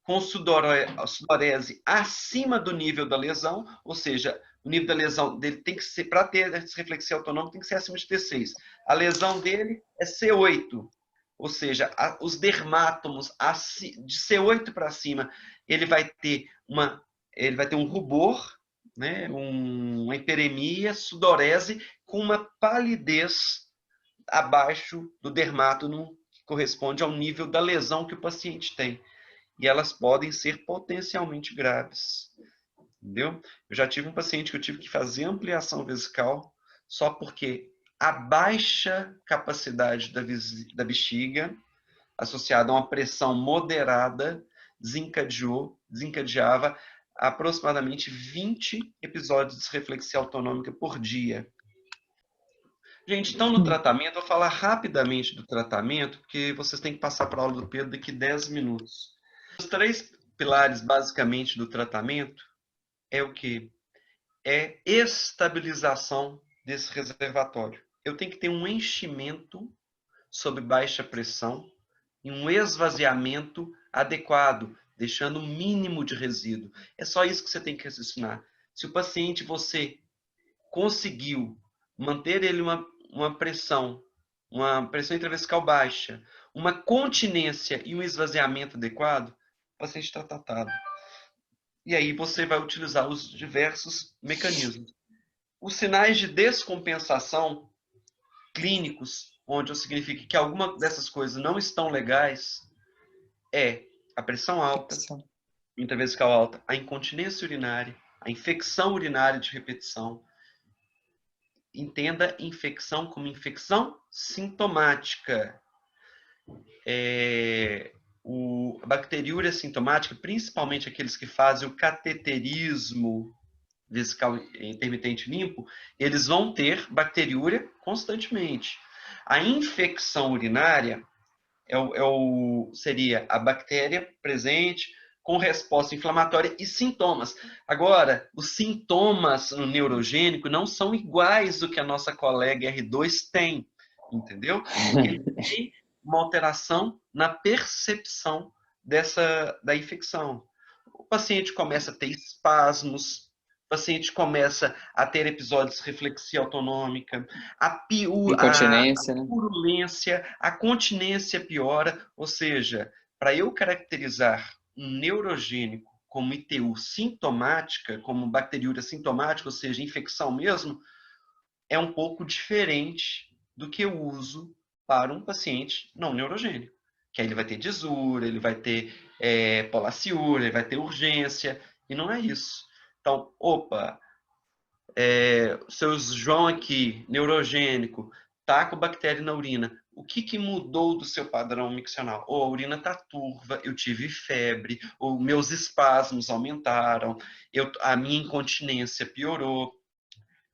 com sudorese acima do nível da lesão, ou seja, o nível da lesão dele tem que ser, para ter essa reflexia autonômica, tem que ser acima de T6. A lesão dele é C8, ou seja, os dermátomos de C8 para cima, ele vai ter um rubor, né, uma hiperemia, sudorese, com uma palidez abaixo do dermátomo, que corresponde ao nível da lesão que o paciente tem. E elas podem ser potencialmente graves. Entendeu? Eu já tive um paciente que eu tive que fazer ampliação vesical só porque a baixa capacidade da bexiga, associada a uma pressão moderada, desencadeava aproximadamente 20 episódios de disreflexia autonômica por dia. Gente, então no tratamento, eu vou falar rapidamente do tratamento, porque vocês têm que passar para a aula do Pedro daqui 10 minutos. Os 3 pilares, basicamente, do tratamento é o quê? É estabilização desse reservatório. Eu tenho que ter um enchimento sob baixa pressão e um esvaziamento adequado, deixando o mínimo de resíduo. É só isso que você tem que raciocinar. Se o paciente, você conseguiu manter ele uma pressão intravesical baixa, uma continência e um esvaziamento adequado, o paciente está tratado. E aí você vai utilizar os diversos mecanismos. Os sinais de descompensação clínicos, onde significa que alguma dessas coisas não estão legais, é a pressão alta, intravesical alta, a incontinência urinária, a infecção urinária de repetição. Entenda infecção como infecção sintomática. A bacteriúria sintomática, principalmente aqueles que fazem o cateterismo vesical intermitente limpo, eles vão ter bacteriúria constantemente. A infecção urinária seria a bactéria presente com resposta inflamatória e sintomas. Agora, os sintomas no neurogênico não são iguais do que a nossa colega R2 tem, entendeu? Porque ele tem uma alteração na percepção da infecção. O paciente começa a ter espasmos, o paciente começa a ter episódios de reflexia autonômica, a purulência, a continência piora, ou seja, para eu caracterizar um neurogênico como ITU sintomática, como bacteriúria sintomática, ou seja, infecção mesmo, é um pouco diferente do que eu uso para um paciente não neurogênico. Que aí ele vai ter disúria, ele vai ter polaciúria, ele vai ter urgência, e não é isso. Então, seu João aqui, neurogênico, tá com bactéria na urina. O que mudou do seu padrão miccional? Ou a urina está turva, eu tive febre, ou meus espasmos aumentaram, a minha incontinência piorou.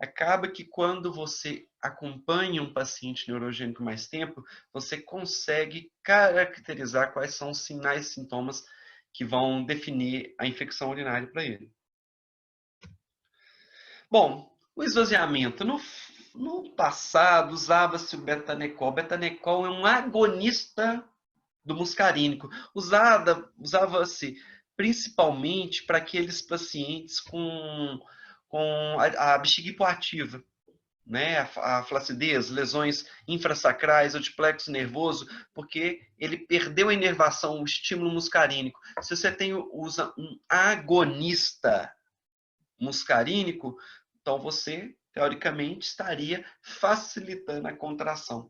Acaba que quando você acompanha um paciente neurogênico mais tempo, você consegue caracterizar quais são os sinais e sintomas que vão definir a infecção urinária para ele. Bom, o esvaziamento. No passado, usava-se o betanecol. O betanecol é um agonista do muscarínico. Usava-se principalmente para aqueles pacientes com a bexiga hipoativa, né? A flacidez, lesões infrasacrais ou de plexo nervoso, porque ele perdeu a inervação, o estímulo muscarínico. Se você usa um agonista muscarínico, então você, teoricamente, estaria facilitando a contração.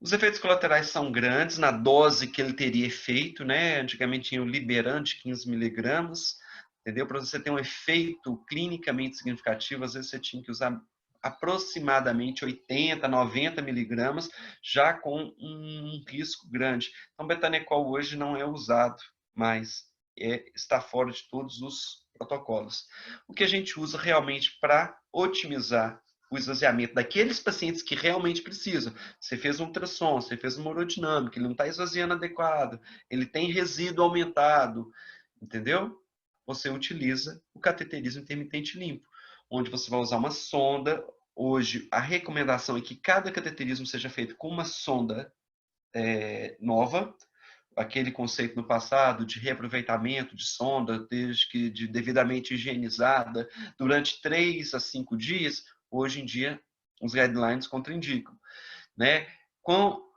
Os efeitos colaterais são grandes na dose que ele teria efeito, né? Antigamente tinha o liberante, 15 miligramas, entendeu? Para você ter um efeito clinicamente significativo, às vezes você tinha que usar aproximadamente 80, 90 miligramas, já com um risco grande. Então, betanecol hoje não é usado mais, está fora de todos os protocolos. O que a gente usa realmente para otimizar o esvaziamento daqueles pacientes que realmente precisam. Você fez um ultrassom, você fez uma urodinâmica, ele não está esvaziando adequado, ele tem resíduo aumentado, entendeu? Você utiliza o cateterismo intermitente limpo, onde você vai usar uma sonda. Hoje, a recomendação é que cada cateterismo seja feito com uma sonda nova, aquele conceito no passado de reaproveitamento de sonda, desde que devidamente higienizada, durante 3 a 5 dias, hoje em dia os guidelines contraindicam, né?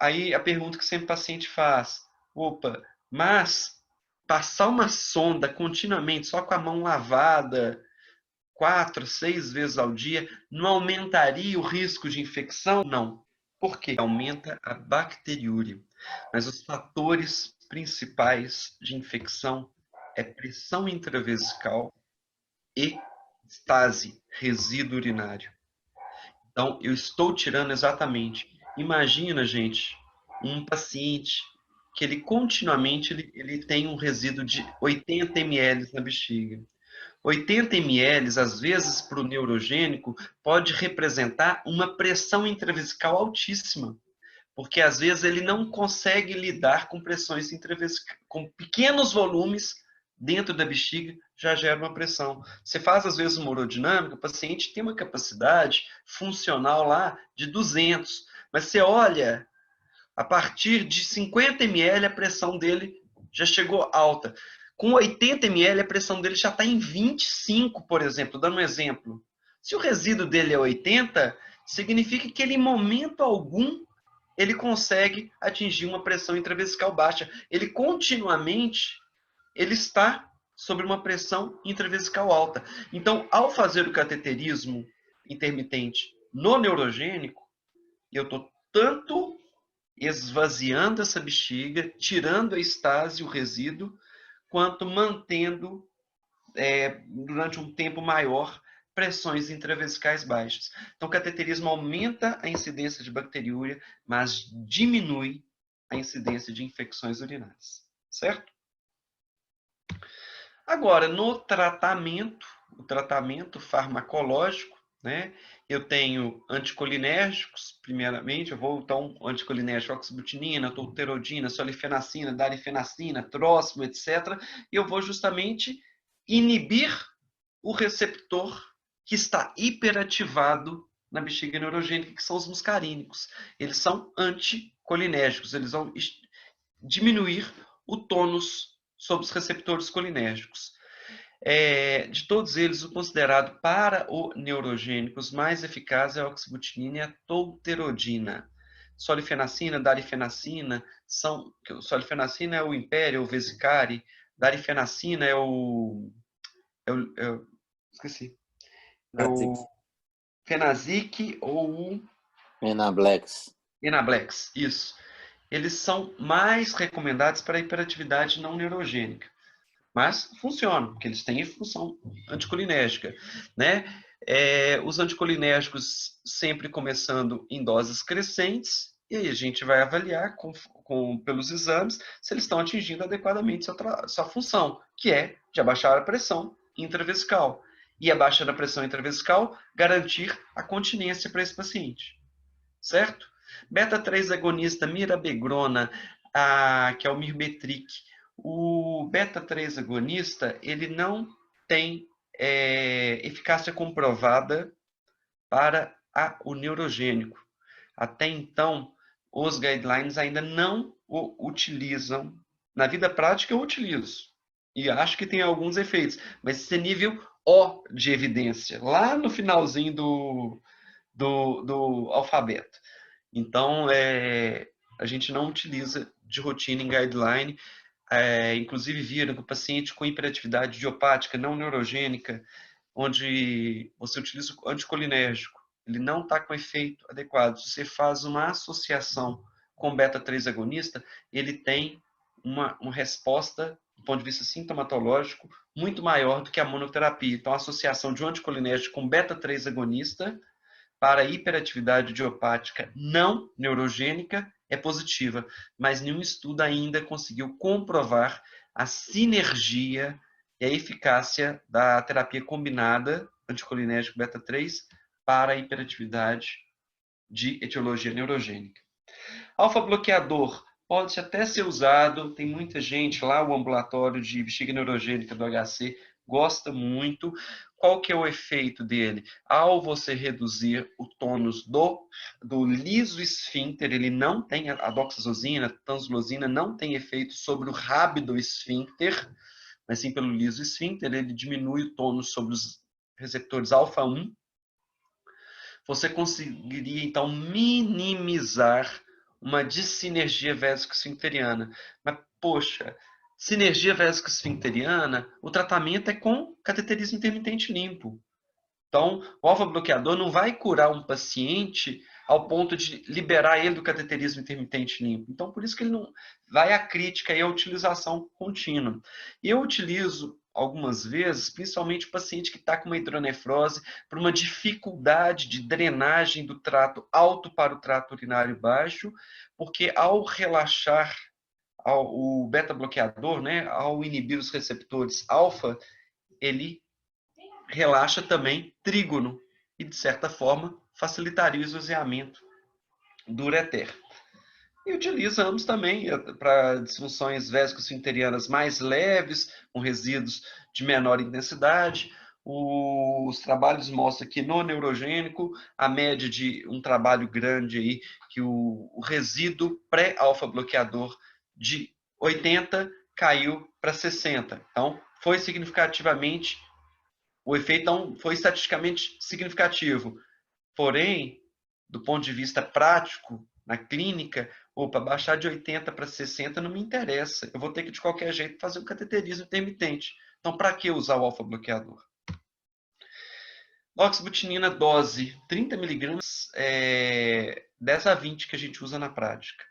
Aí a pergunta que sempre o paciente faz, opa, mas passar uma sonda continuamente, só com a mão lavada, 4, 6 vezes ao dia, não aumentaria o risco de infecção? Não. Por quê? Aumenta a bacteriúria. Mas os fatores principais de infecção é pressão intravesical e estase, resíduo urinário. Então, eu estou tirando exatamente. Imagina, gente, um paciente que ele continuamente ele tem um resíduo de 80 ml na bexiga. 80 ml, às vezes, para o neurogênico, pode representar uma pressão intravesical altíssima, porque às vezes ele não consegue lidar com pressões intravesicais, com pequenos volumes dentro da bexiga, já gera uma pressão. Você faz, às vezes, uma urodinâmica, o paciente tem uma capacidade funcional lá de 200, mas você olha, a partir de 50 ml, a pressão dele já chegou alta. Com 80 ml, a pressão dele já está em 25, por exemplo, dando um exemplo. Se o resíduo dele é 80, significa que ele, em momento algum, ele consegue atingir uma pressão intravesical baixa. Ele continuamente ele está sob uma pressão intravesical alta. Então, ao fazer o cateterismo intermitente no neurogênico, eu estou tanto esvaziando essa bexiga, tirando a estase, o resíduo, quanto mantendo, durante um tempo maior, pressões intravesicais baixas. Então, o cateterismo aumenta a incidência de bacteriúria, mas diminui a incidência de infecções urinárias. Certo? Agora, no tratamento, o tratamento farmacológico, né? Eu tenho anticolinérgicos, primeiramente, eu vou então anticolinérgico, oxabutinina, tolterodina, solifenacina, darifenacina, trócimo, etc. E eu vou justamente inibir o receptor que está hiperativado na bexiga neurogênica, que são os muscarínicos. Eles são anticolinérgicos, eles vão diminuir o tônus sobre os receptores colinérgicos. De todos eles, o considerado para o neurogênicos mais eficaz é a oxabutinina e a tolterodina. Solifenacina, darifenacina são... Solifenacina é o Império, o Vesicari. Darifenacina é o... esqueci. É o Fenazic ou o... Enablex. Enablex, isso. Eles são mais recomendados para a hiperatividade não neurogênica. Mas funcionam, porque eles têm função anticolinérgica, né? Os anticolinérgicos sempre começando em doses crescentes, e aí a gente vai avaliar pelos exames se eles estão atingindo adequadamente sua função, que é de abaixar a pressão intravesical. E abaixando a pressão intravesical, garantir a continência para esse paciente. Certo? Beta-3 agonista mirabegrona, que é o Mirbetriq. O beta-3 agonista, ele não tem eficácia comprovada para o neurogênico. Até então, os guidelines ainda não o utilizam. Na vida prática, eu utilizo. E acho que tem alguns efeitos, mas esse é nível O de evidência, lá no finalzinho do alfabeto. Então, a gente não utiliza de rotina em guideline. Inclusive, viram que o paciente com hiperatividade idiopática não neurogênica, onde você utiliza o anticolinérgico, ele não está com efeito adequado. Se você faz uma associação com beta-3 agonista, ele tem uma resposta, do ponto de vista sintomatológico, muito maior do que a monoterapia. Então, a associação de um anticolinérgico com beta-3 agonista para hiperatividade idiopática não neurogênica é positiva, mas nenhum estudo ainda conseguiu comprovar a sinergia e a eficácia da terapia combinada anticolinérgico beta-3 para a hiperatividade de etiologia neurogênica. Alfa-bloqueador pode até ser usado, tem muita gente lá, o ambulatório de bexiga neurogênica do HC gosta muito. Qual que é o efeito dele? Ao você reduzir o tônus do liso esfíncter, ele não tem, a doxazosina, a tanzolosina não tem efeito sobre o rábido esfíncter, mas sim pelo liso esfíncter, ele diminui o tônus sobre os receptores alfa-1. Você conseguiria, então, minimizar uma dissinergia vésico-esfincteriana. Mas, poxa, sinergia vésico-esfincteriana, o tratamento é com cateterismo intermitente limpo. Então, o alfa-bloqueador não vai curar um paciente ao ponto de liberar ele do cateterismo intermitente limpo. Então, por isso que ele não vai à crítica e à utilização contínua. E eu utilizo algumas vezes, principalmente o paciente que está com uma hidronefrose, por uma dificuldade de drenagem do trato alto para o trato urinário baixo, porque ao relaxar o beta-bloqueador, né, ao inibir os receptores alfa, ele relaxa também trígono e, de certa forma, facilitaria o esvaziamento do ureter. E utilizamos também para disfunções vésico-esfincterianas mais leves, com resíduos de menor intensidade. Os trabalhos mostram que no neurogênico, a média de um trabalho grande aí, que o resíduo pré-alfa-bloqueador de 80 caiu para 60. Então, foi significativamente, o efeito então, foi estatisticamente significativo. Porém, do ponto de vista prático, na clínica, baixar de 80 para 60 não me interessa. Eu vou ter que, de qualquer jeito, fazer um cateterismo intermitente. Então, para que usar o alfa-bloqueador? Doxabutinina dose, 30 miligramas, 10 a 20 que a gente usa na prática.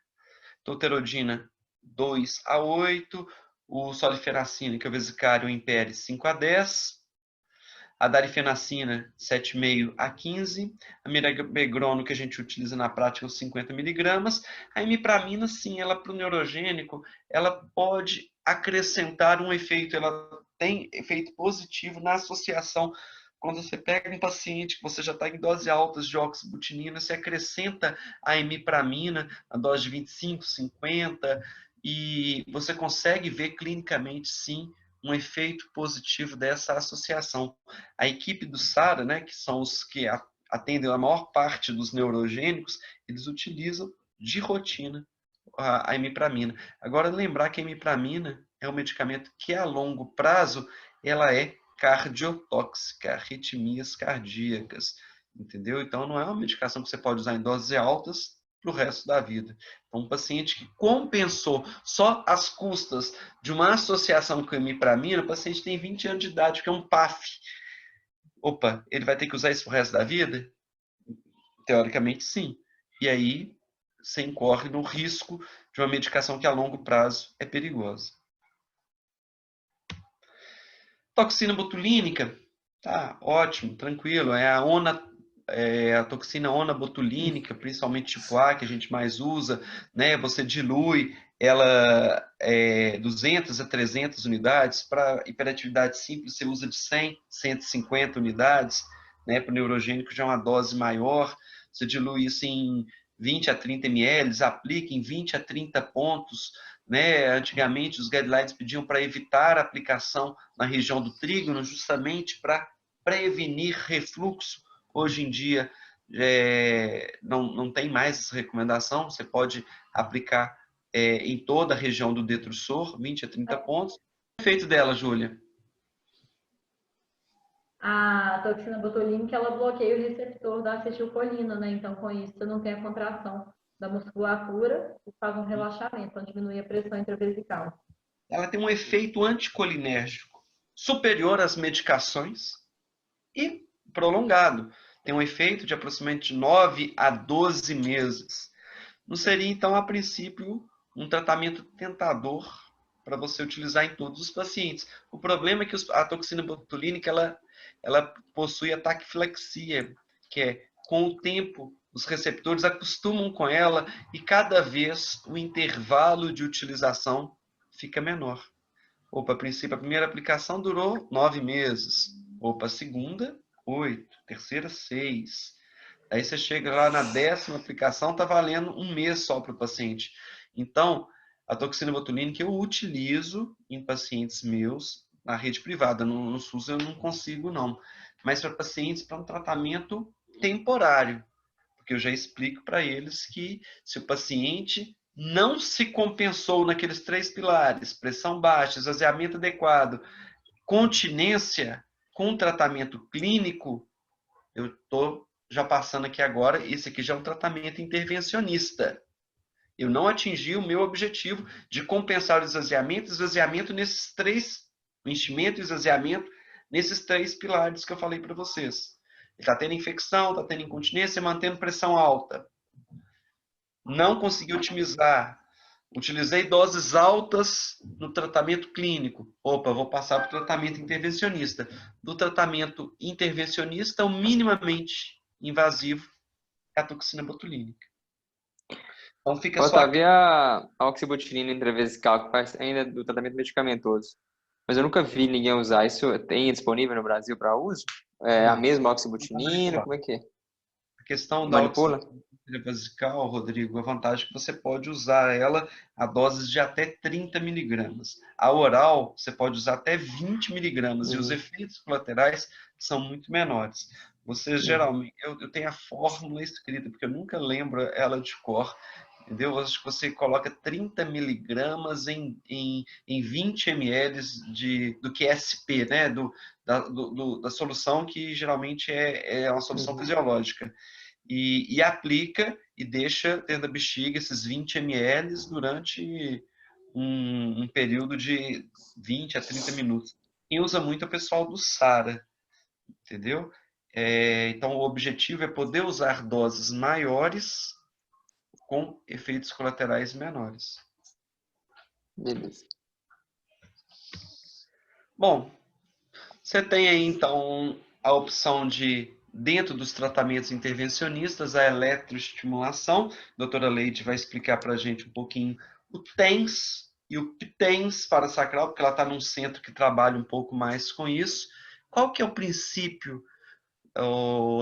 Tolterodina, 2 a 8. O solifenacina, que é o vesicário, impere, 5 a 10. A darifenacina, 7,5 a 15. A mirabegrono, que a gente utiliza na prática, os 50 miligramas. A imipramina, sim, ela para o neurogênico, ela pode acrescentar um efeito. Ela tem efeito positivo na associação. Quando você pega um paciente que você já está em doses altas de oxabutinina, você acrescenta a imipramina, a dose de 25, 50, e você consegue ver clinicamente, sim, um efeito positivo dessa associação. A equipe do SARA, né, que são os que atendem a maior parte dos neurogênicos, eles utilizam de rotina a imipramina. Agora, lembrar que a imipramina é um medicamento que, a longo prazo, ela é cardiotóxica, arritmias cardíacas, entendeu? Então, não é uma medicação que você pode usar em doses altas para o resto da vida. Então, um paciente que compensou só as custas de uma associação com a imipramina, o paciente tem 20 anos de idade, que é um PAF. Opa, ele vai ter que usar isso pro resto da vida? Teoricamente, sim. E aí, você incorre no risco de uma medicação que a longo prazo é perigosa. Toxina botulínica, tá, ótimo, tranquilo. A toxina onabotulínica, principalmente tipo A, que a gente mais usa, né? Você dilui ela 200 a 300 unidades. Para hiperatividade simples, você usa de 100, 150 unidades, né? Para o neurogênico já é uma dose maior. Você dilui isso em 20 a 30 ml, aplica em 20 a 30 pontos, né? Antigamente, os guidelines pediam para evitar a aplicação na região do trígono, justamente para prevenir refluxo. Hoje em dia, não tem mais essa recomendação. Você pode aplicar em toda a região do detrusor, 20 a 30 pontos. efeito dela, Júlia? A toxina botulínica, ela bloqueia o receptor da acetilcolina, né? Então, com isso, você não tem a contração da musculatura e faz um relaxamento, então diminui a pressão intravesical. Ela tem um efeito anticolinérgico superior às medicações e prolongado. Tem um efeito de aproximadamente 9 a 12 meses. Não seria, então, a princípio, um tratamento tentador para você utilizar em todos os pacientes. O problema é que a toxina botulínica ela possui a taquiflexia, que é, com o tempo, os receptores acostumam com ela e cada vez o intervalo de utilização fica menor. Opa, a princípio, a primeira aplicação durou 9 meses. Opa, a segunda, 8. Terceira, 6. Aí você chega lá na 10ª aplicação, está valendo um mês só para o paciente. Então, a toxina botulínica eu utilizo em pacientes meus na rede privada. No SUS eu não consigo, não. Mas para pacientes para um tratamento temporário. Porque eu já explico para eles que se o paciente não se compensou naqueles 3 pilares, pressão baixa, esvaziamento adequado, continência com tratamento clínico, eu estou já passando aqui agora, esse aqui já é um tratamento intervencionista. Eu não atingi o meu objetivo de compensar o esvaziamento nesses 3, o enchimento e esvaziamento, nesses 3 pilares que eu falei para vocês. Ele está tendo infecção, está tendo incontinência, mantendo pressão alta. Não consegui otimizar. Utilizei doses altas no tratamento clínico. Opa, vou passar para o tratamento intervencionista. Do tratamento intervencionista, o minimamente invasivo é a toxina botulínica. Então fica só... Otávio, e a oxibutilina intravesical, que faz ainda do tratamento medicamentoso. Mas eu nunca vi ninguém usar. Isso tem disponível no Brasil para uso? É a mesma oxibutilina? Como é que é? A questão da Manipula? oxibutilina intravesical, Rodrigo, a vantagem é que você pode usar ela a doses de até 30 miligramas. A oral, você pode usar até 20 miligramas. E os efeitos colaterais são muito menores. Você geralmente... Eu tenho a fórmula escrita, porque eu nunca lembro ela de cor. Entendeu? Acho que você coloca 30 miligramas em 20 ml do QSP, né? Da solução que geralmente é uma solução fisiológica. E aplica e deixa dentro da bexiga esses 20 ml durante um período de 20 a 30 minutos. Quem usa muito é o pessoal do SARA, entendeu? Então, o objetivo é poder usar doses maiores com efeitos colaterais menores. Beleza. Bom, você tem aí, então, a opção de, dentro dos tratamentos intervencionistas, a eletroestimulação. A doutora Leide vai explicar para a gente um pouquinho o TENS e o PTENS parasacral, porque ela está num centro que trabalha um pouco mais com isso. Qual que é o princípio,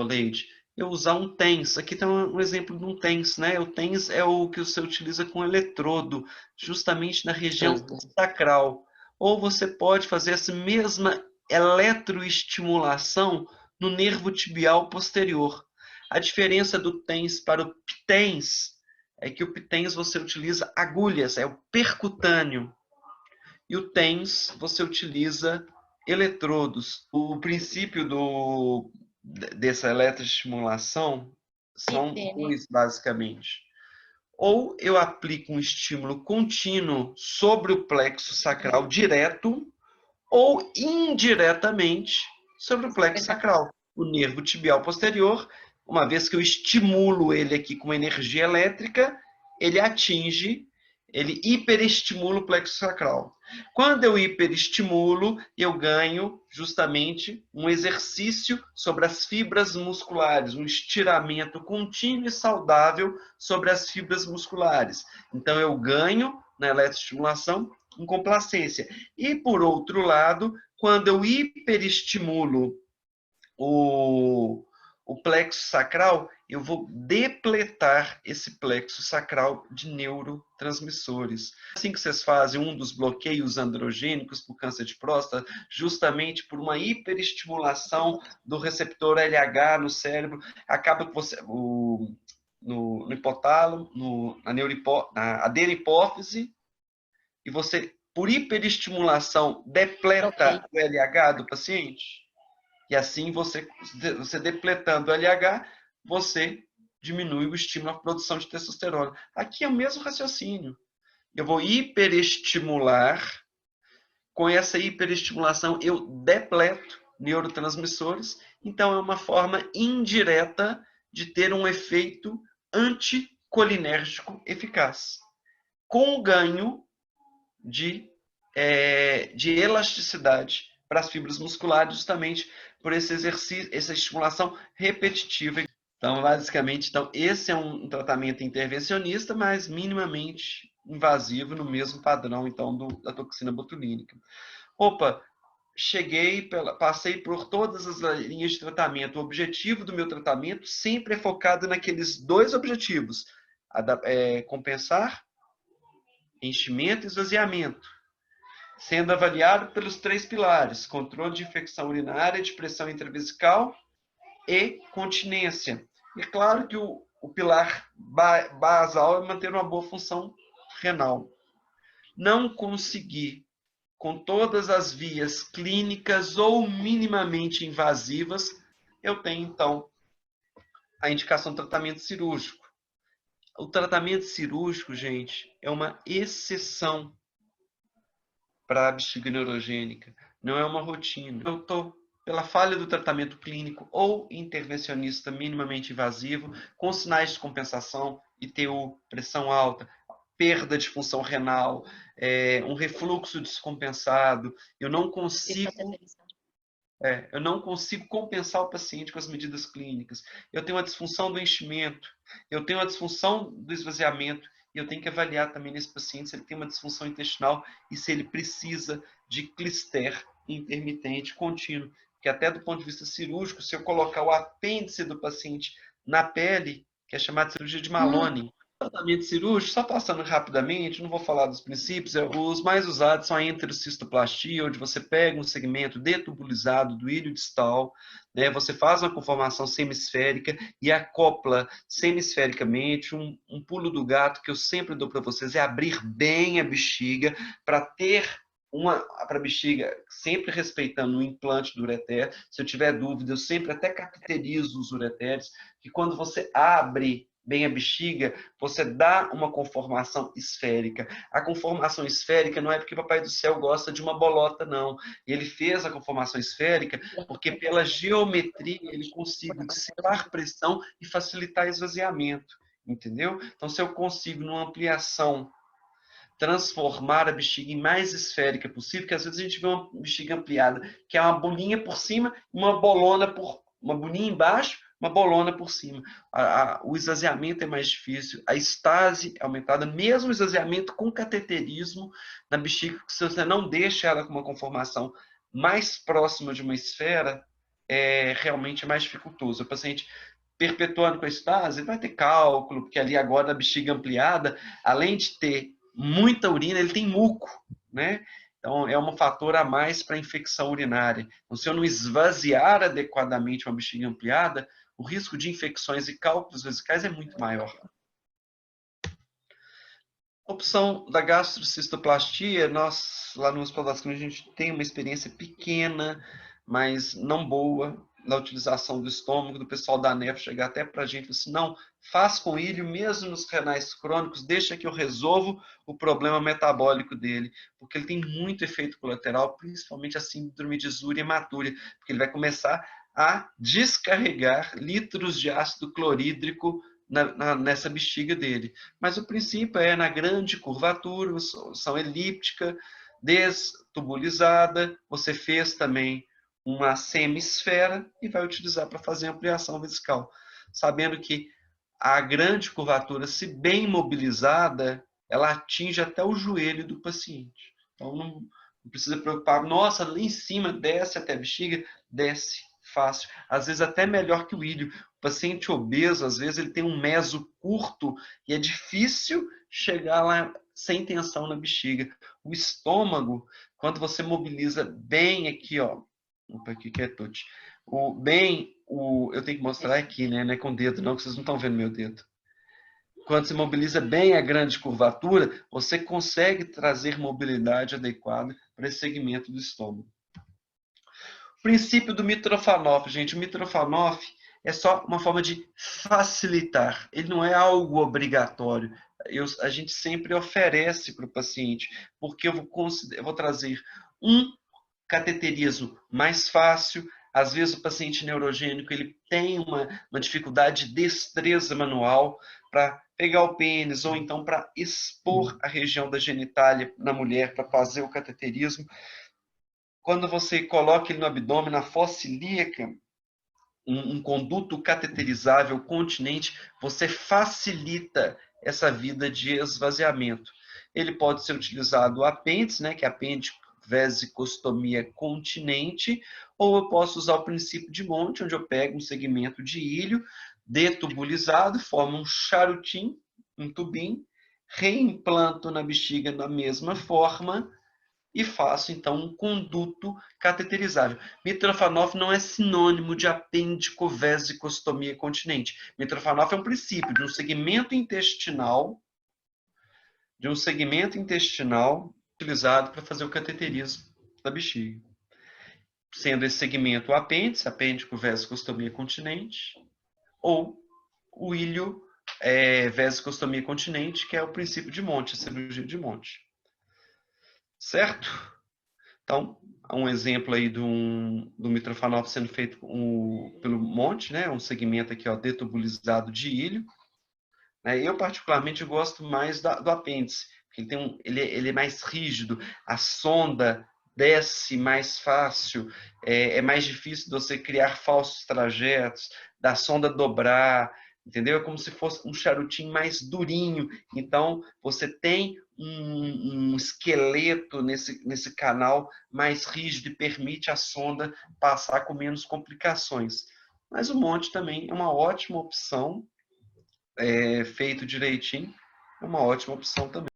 Leide? Eu usar um TENS. Aqui tem um exemplo de um TENS, né? O TENS é o que você utiliza com eletrodo, justamente na região sacral. Ou você pode fazer essa mesma eletroestimulação no nervo tibial posterior. A diferença do TENS para o PTENS é que o PTENS você utiliza agulhas, é o percutâneo. E o TENS você utiliza eletrodos. O princípio dessa eletroestimulação são dois, basicamente. Ou eu aplico um estímulo contínuo sobre o plexo sacral direto, ou indiretamente sobre o plexo sacral. O nervo tibial posterior, uma vez que eu estimulo ele aqui com energia elétrica, ele hiperestimula o plexo sacral. Quando eu hiperestimulo, eu ganho justamente um exercício sobre as fibras musculares, um estiramento contínuo e saudável sobre as fibras musculares. Então, eu ganho na eletroestimulação com complacência. E, por outro lado, quando eu hiperestimulo o plexo sacral, eu vou depletar esse plexo sacral de neurotransmissores. Assim que vocês fazem um dos bloqueios androgênicos para o câncer de próstata, justamente por uma hiperestimulação do receptor LH no cérebro, acaba que você... no hipotálamo, na adenohipófise, e você por hiperestimulação, depleta Ok. o LH do paciente. E assim, você depletando o LH, você diminui o estímulo à produção de testosterona. Aqui é o mesmo raciocínio. Eu vou hiperestimular. Com essa hiperestimulação, eu depleto neurotransmissores. Então, é uma forma indireta de ter um efeito anticolinérgico eficaz, com o ganho de elasticidade para as fibras musculares, justamente por esse exercício, essa estimulação repetitiva. Então, basicamente, esse é um tratamento intervencionista, mas minimamente invasivo no mesmo padrão, então, da toxina botulínica. Opa, passei por todas as linhas de tratamento. O objetivo do meu tratamento sempre é focado naqueles dois objetivos: compensar enchimento e esvaziamento, sendo avaliado pelos 3 pilares: controle de infecção urinária, de pressão intravesical e continência. E claro que o pilar basal é manter uma boa função renal. Não conseguir, com todas as vias clínicas ou minimamente invasivas, eu tenho, então, a indicação de tratamento cirúrgico. O tratamento cirúrgico, gente, é uma exceção para a bexiga neurogênica, não é uma rotina. Eu estou pela falha do tratamento clínico ou intervencionista minimamente invasivo, com sinais de compensação, ITU, pressão alta, perda de função renal, um refluxo descompensado. Eu não consigo compensar o paciente com as medidas clínicas. Eu tenho a disfunção do enchimento, eu tenho a disfunção do esvaziamento, e eu tenho que avaliar também nesse paciente se ele tem uma disfunção intestinal e se ele precisa de clister intermitente contínuo. Porque até do ponto de vista cirúrgico, se eu colocar o apêndice do paciente na pele, que é chamada de cirurgia de Maloney, tratamento cirúrgico, só passando rapidamente, não vou falar dos princípios, os mais usados são a enterocistoplastia, onde você pega um segmento detubulizado do ilho distal, né, você faz uma conformação semisférica e acopla semisfericamente. Um pulo do gato que eu sempre dou para vocês é abrir bem a bexiga para ter para a bexiga, sempre respeitando o implante do ureter. Se eu tiver dúvida, eu sempre até cateterizo os ureteres, que quando você abre bem a bexiga, você dá uma conformação esférica. A conformação esférica não é porque o Papai do Céu gosta de uma bolota, não. Ele fez a conformação esférica porque pela geometria ele consiga dissipar pressão e facilitar esvaziamento, entendeu? Então, se eu consigo, numa ampliação, transformar a bexiga em mais esférica possível, porque às vezes a gente vê uma bexiga ampliada, que é uma bolinha por cima, uma bolinha embaixo, uma bolona por cima. O esvaziamento é mais difícil, a estase é aumentada, mesmo o esvaziamento com cateterismo na bexiga, se você não deixa ela com uma conformação mais próxima de uma esfera, realmente é mais dificultoso. O paciente perpetuando com a estase, ele vai ter cálculo, porque ali agora na bexiga ampliada, além de ter muita urina, ele tem muco, né? Então, é um fator a mais para a infecção urinária. Então, se eu não esvaziar adequadamente uma bexiga ampliada, o risco de infecções e cálculos vesicais é muito maior. Opção da gastrocistoplastia, nós lá no Hospital das Clínicas a gente tem uma experiência pequena, mas não boa, na utilização do estômago, do pessoal da ANEF chegar até para a gente assim, não, faz com ilho, mesmo nos renais crônicos, deixa que eu resolvo o problema metabólico dele, porque ele tem muito efeito colateral, principalmente a síndrome de Zúria hematúria, porque ele vai começar a descarregar litros de ácido clorídrico nessa bexiga dele. Mas o princípio é na grande curvatura, são elíptica, destubulizada, você fez também uma semisfera e vai utilizar para fazer ampliação vesical, sabendo que a grande curvatura, se bem mobilizada, ela atinge até o joelho do paciente. Então não precisa preocupar, nossa, lá em cima desce até a bexiga, desce fácil, às vezes até melhor que o ilho. O paciente obeso, às vezes ele tem um meso curto e é difícil chegar lá sem tensão na bexiga. O estômago, quando você mobiliza bem aqui, ó, opa, aqui que é touch. Eu tenho que mostrar aqui, né? Não é com o dedo, não, que vocês não estão vendo meu dedo. quando você mobiliza bem a grande curvatura, você consegue trazer mobilidade adequada para esse segmento do estômago. O princípio do Mitrofanoff, gente, o Mitrofanoff é só uma forma de facilitar, ele não é algo obrigatório. A gente sempre oferece para o paciente, porque eu vou trazer um cateterismo mais fácil. Às vezes o paciente neurogênico ele tem uma dificuldade de destreza manual para pegar o pênis ou então para expor a região da genitália na mulher para fazer o cateterismo. Quando você coloca ele no abdômen, na fossa ilíaca, um conduto cateterizável continente, você facilita essa vida de esvaziamento. Ele pode ser utilizado o apêndice, né, que é apêndice vesicostomia continente, ou eu posso usar o princípio de Monte, onde eu pego um segmento de ilho detubulizado, formo um charutim, um tubinho, reimplanto na bexiga da mesma forma e faço, então, um conduto cateterizável. Mitrofanoff não é sinônimo de apêndico-vesicostomia continente. Mitrofanoff é um princípio de um segmento intestinal utilizado para fazer o cateterismo da bexiga. Sendo esse segmento o apêndice, apêndico-vesicostomia continente, ou o ilho vesicostomia continente, que é o princípio de Monte, a cirurgia de Monte. Certo? Então, um exemplo aí do Mitrofanoff sendo feito pelo Monte, né? Um segmento aqui, ó, detubulizado de ilho. Eu, particularmente, gosto mais do apêndice, porque ele é mais rígido, a sonda desce mais fácil, é mais difícil de você criar falsos trajetos, da sonda dobrar, entendeu? É como se fosse um charutinho mais durinho. Então, você tem um esqueleto nesse canal mais rígido e permite a sonda passar com menos complicações. Mas o Monte também é uma ótima opção, feito direitinho, é uma ótima opção também.